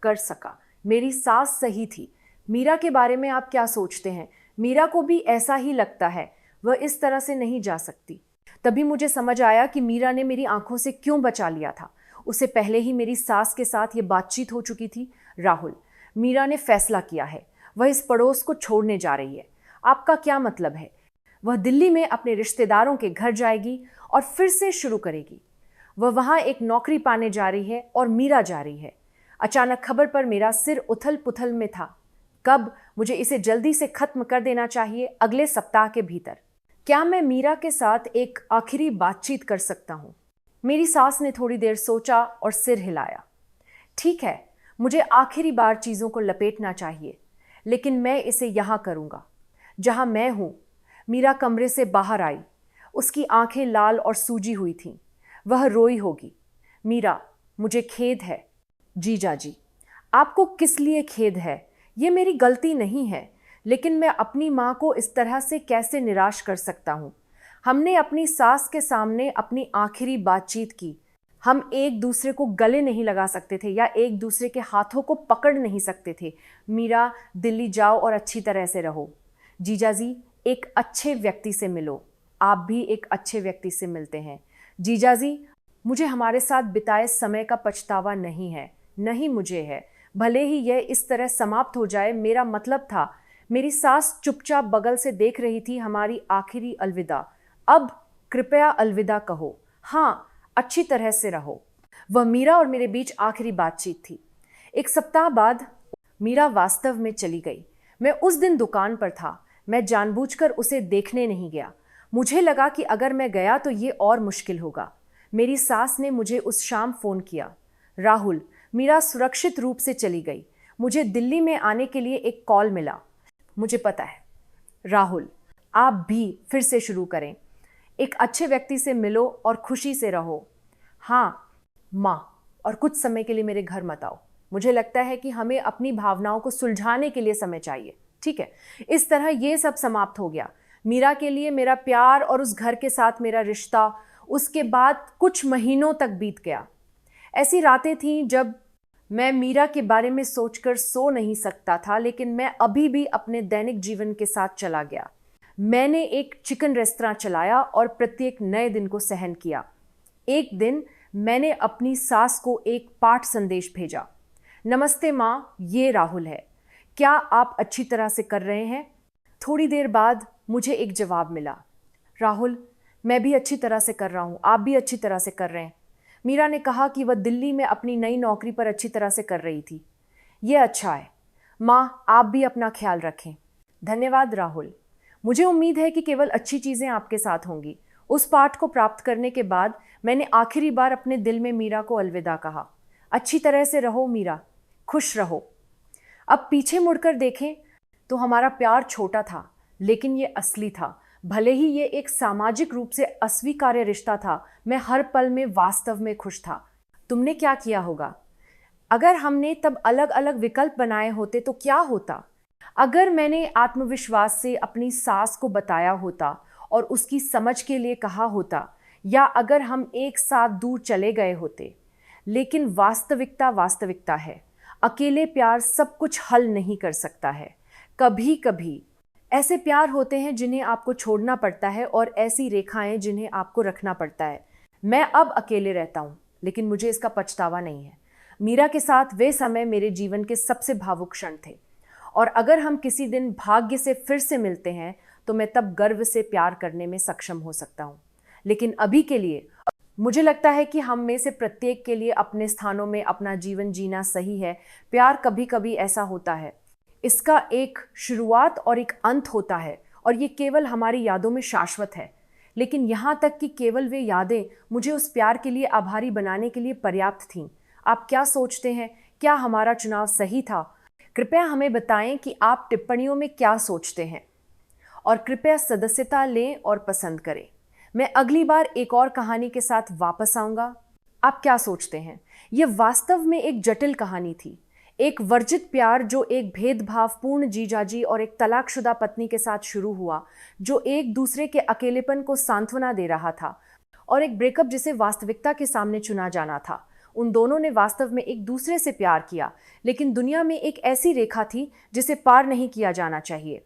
कर सका। मेरी सास सही थी। मीरा के बारे में आप क्या सोचते हैं? मीरा को भी ऐसा ही लगता है। वह इस तरह से नहीं जा सकती। तभी मुझे समझ आया कि मीरा ने मेरी आंखों से क्यों बचा लिया था। उसे पहले ही मेरी सास के साथ ये बातचीत हो चुकी थी। राहुल, मीरा ने फैसला किया है। वह इस पड़ोस को छोड़ने जा रही है। आपका क्या मतलब है? वह दिल्ली में अपने रिश्तेदारों के घर जाएगी और फिर से शुरू करेगी। वह वहाँ एक नौकरी पाने जा रही है और मीरा जा रही है। अचानक खबर पर मेरा सिर उथल पुथल में था। कब? मुझे इसे जल्दी से खत्म कर देना चाहिए, अगले सप्ताह के भीतर। क्या मैं मीरा के साथ एक आखिरी बातचीत कर सकता हूँ? मेरी सास ने थोड़ी देर सोचा और सिर हिलाया। ठीक है, मुझे आखिरी बार चीज़ों को लपेटना चाहिए, लेकिन मैं इसे यहाँ करूँगा जहाँ मैं हूँ। मीरा कमरे से बाहर आई। उसकी आंखें लाल और सूजी हुई थीं। वह रोई होगी। मीरा, मुझे खेद है। जीजा जी, आपको किस लिए खेद है? ये मेरी गलती नहीं है, लेकिन मैं अपनी माँ को इस तरह से कैसे निराश कर सकता हूँ? हमने अपनी सास के सामने अपनी आखिरी बातचीत की। हम एक दूसरे को गले नहीं लगा सकते थे या एक दूसरे के हाथों को पकड़ नहीं सकते थे। मीरा, दिल्ली जाओ और अच्छी तरह से रहो। जीजा जी, एक अच्छे व्यक्ति से मिलो। आप भी एक अच्छे व्यक्ति से मिलते हैं। जीजा जी, मुझे हमारे साथ बिताए समय का पछतावा नहीं है, नहीं मुझे है। भले ही यह इस तरह समाप्त हो जाए, मेरा मतलब था। मेरी सास चुपचाप बगल से देख रही थी हमारी आखिरी अलविदा। अब कृपया अलविदा कहो। हाँ, अच्छी तरह से रहो। वह मीरा और मेरे बीच आखिरी बातचीत थी। एक सप्ताह बाद मीरा वास्तव में चली गई। मैं उस दिन दुकान पर था। मैं जानबूझकर उसे देखने नहीं गया। मुझे लगा कि अगर मैं गया तो ये और मुश्किल होगा। मेरी सास ने मुझे उस शाम फ़ोन किया। राहुल, मीरा सुरक्षित रूप से चली गई। मुझे दिल्ली में आने के लिए एक कॉल मिला। मुझे पता है। राहुल, आप भी फिर से शुरू करें। एक अच्छे व्यक्ति से मिलो और खुशी से रहो। हाँ माँ, और कुछ समय के लिए मेरे घर मत आओ। मुझे लगता है कि हमें अपनी भावनाओं को सुलझाने के लिए समय चाहिए। ठीक है। इस तरह ये सब समाप्त हो गया। मीरा के लिए मेरा प्यार और उस घर के साथ मेरा रिश्ता। उसके बाद कुछ महीनों तक बीत गया। ऐसी रातें थीं जब मैं मीरा के बारे में सोचकर सो नहीं सकता था, लेकिन मैं अभी भी अपने दैनिक जीवन के साथ चला गया। मैंने एक चिकन रेस्तरां चलाया और प्रत्येक नए दिन को सहन किया। एक दिन मैंने अपनी सास को एक पाठ संदेश भेजा। नमस्ते माँ, ये राहुल है। क्या आप अच्छी तरह से कर रहे हैं? थोड़ी देर बाद मुझे एक जवाब मिला। राहुल, मैं भी अच्छी तरह से कर रहा हूँ। आप भी अच्छी तरह से कर रहे हैं। मीरा ने कहा कि वह दिल्ली में अपनी नई नौकरी पर अच्छी तरह से कर रही थी। ये अच्छा है। माँ, आप भी अपना ख्याल रखें। धन्यवाद राहुल। मुझे उम्मीद है कि केवल अच्छी चीज़ें आपके साथ होंगी। उस पाठ को प्राप्त करने के बाद मैंने आखिरी बार अपने दिल में मीरा को अलविदा कहा। अच्छी तरह से रहो मीरा, खुश रहो। अब पीछे मुड़कर देखें तो हमारा प्यार छोटा था, लेकिन ये असली था। भले ही ये एक सामाजिक रूप से अस्वीकार्य रिश्ता था, मैं हर पल में वास्तव में खुश था। तुमने क्या किया होगा? अगर हमने तब अलग अलग विकल्प बनाए होते तो क्या होता? अगर मैंने आत्मविश्वास से अपनी सास को बताया होता और उसकी समझ के लिए कहा होता, या अगर हम एक साथ दूर चले गए होते। लेकिन वास्तविकता वास्तविकता है। अकेले प्यार सब कुछ हल नहीं कर सकता है। कभी कभी ऐसे प्यार होते हैं जिन्हें आपको छोड़ना पड़ता है और ऐसी रेखाएं जिन्हें आपको रखना पड़ता है। मैं अब अकेले रहता हूँ, लेकिन मुझे इसका पछतावा नहीं है। मीरा के साथ वे समय मेरे जीवन के सबसे भावुक क्षण थे, और अगर हम किसी दिन भाग्य से फिर से मिलते हैं तो मैं तब गर्व से प्यार करने में सक्षम हो सकता हूँ। लेकिन अभी के लिए मुझे लगता है कि हम में से प्रत्येक के लिए अपने स्थानों में अपना जीवन जीना सही है। प्यार कभी कभी ऐसा होता है, इसका एक शुरुआत और एक अंत होता है, और ये केवल हमारी यादों में शाश्वत है। लेकिन यहाँ तक कि केवल वे यादें मुझे उस प्यार के लिए आभारी बनाने के लिए पर्याप्त थीं। आप क्या सोचते हैं? क्या हमारा चुनाव सही था? कृपया हमें बताएं कि आप टिप्पणियों में क्या सोचते हैं, और कृपया सदस्यता लें और पसंद करें। मैं अगली बार एक और कहानी के साथ वापस आऊँगा। आप क्या सोचते हैं? ये वास्तव में एक जटिल कहानी थी। एक वर्जित प्यार जो एक भेदभावपूर्ण जीजाजी और एक तलाकशुदा पत्नी के साथ शुरू हुआ, जो एक दूसरे के अकेलेपन को सांत्वना दे रहा था, और एक ब्रेकअप जिसे वास्तविकता के सामने चुना जाना था। उन दोनों ने वास्तव में एक दूसरे से प्यार किया, लेकिन दुनिया में एक ऐसी रेखा थी जिसे पार नहीं किया जाना चाहिए।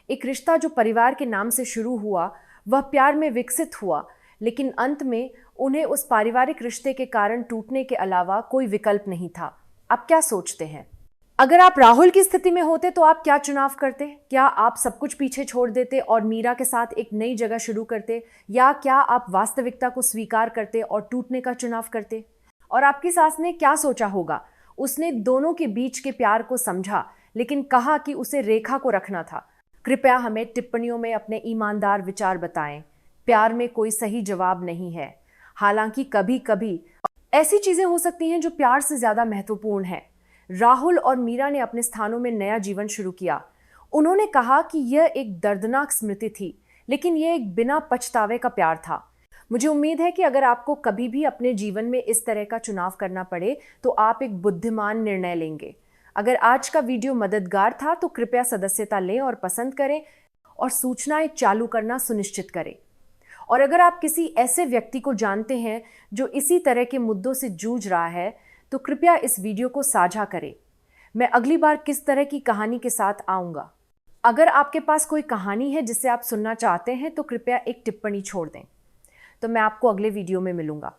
एक रिश्ता जो परिवार के नाम से शुरू हुआ, वह प्यार में विकसित हुआ, लेकिन अंत में उन्हें उस पारिवारिक रिश्ते के कारण टूटने के अलावा कोई विकल्प नहीं था। आप क्या सोचते हैं? अगर आप राहुल की स्थिति में होते तो आप क्या चुनाव करते? क्या आप सब कुछ पीछे छोड़ देते और मीरा के साथ एक नई जगह शुरू करते, या क्या आप वास्तविकता को स्वीकार करते और टूटने का चुनाव करते? और आपकी सास ने क्या सोचा होगा? उसने दोनों के बीच के प्यार को समझा, लेकिन कहा कि उसे रेखा को रखना था। कृपया हमें टिप्पणियों में अपने ईमानदार विचार बताएं। प्यार में कोई सही जवाब नहीं है, हालांकि कभी कभी ऐसी चीजें हो सकती हैं जो प्यार से ज्यादा महत्वपूर्ण है। राहुल और मीरा ने अपने स्थानों में नया जीवन शुरू किया, उन्होंने कहा कि यह एक दर्दनाक स्मृति थी, लेकिन यह एक बिना पछतावे का प्यार था। मुझे उम्मीद है कि अगर आपको कभी भी अपने जीवन में इस तरह का चुनाव करना पड़े तो आप एक बुद्धिमान निर्णय लेंगे। अगर आज का वीडियो मददगार था तो कृपया सदस्यता लें और पसंद करें और सूचनाएं चालू करना सुनिश्चित करें। और अगर आप किसी ऐसे व्यक्ति को जानते हैं जो इसी तरह के मुद्दों से जूझ रहा है तो कृपया इस वीडियो को साझा करें। मैं अगली बार किस तरह की कहानी के साथ आऊँगा। अगर आपके पास कोई कहानी है जिसे आप सुनना चाहते हैं तो कृपया एक टिप्पणी छोड़ दें। तो मैं आपको अगले वीडियो में मिलूंगा।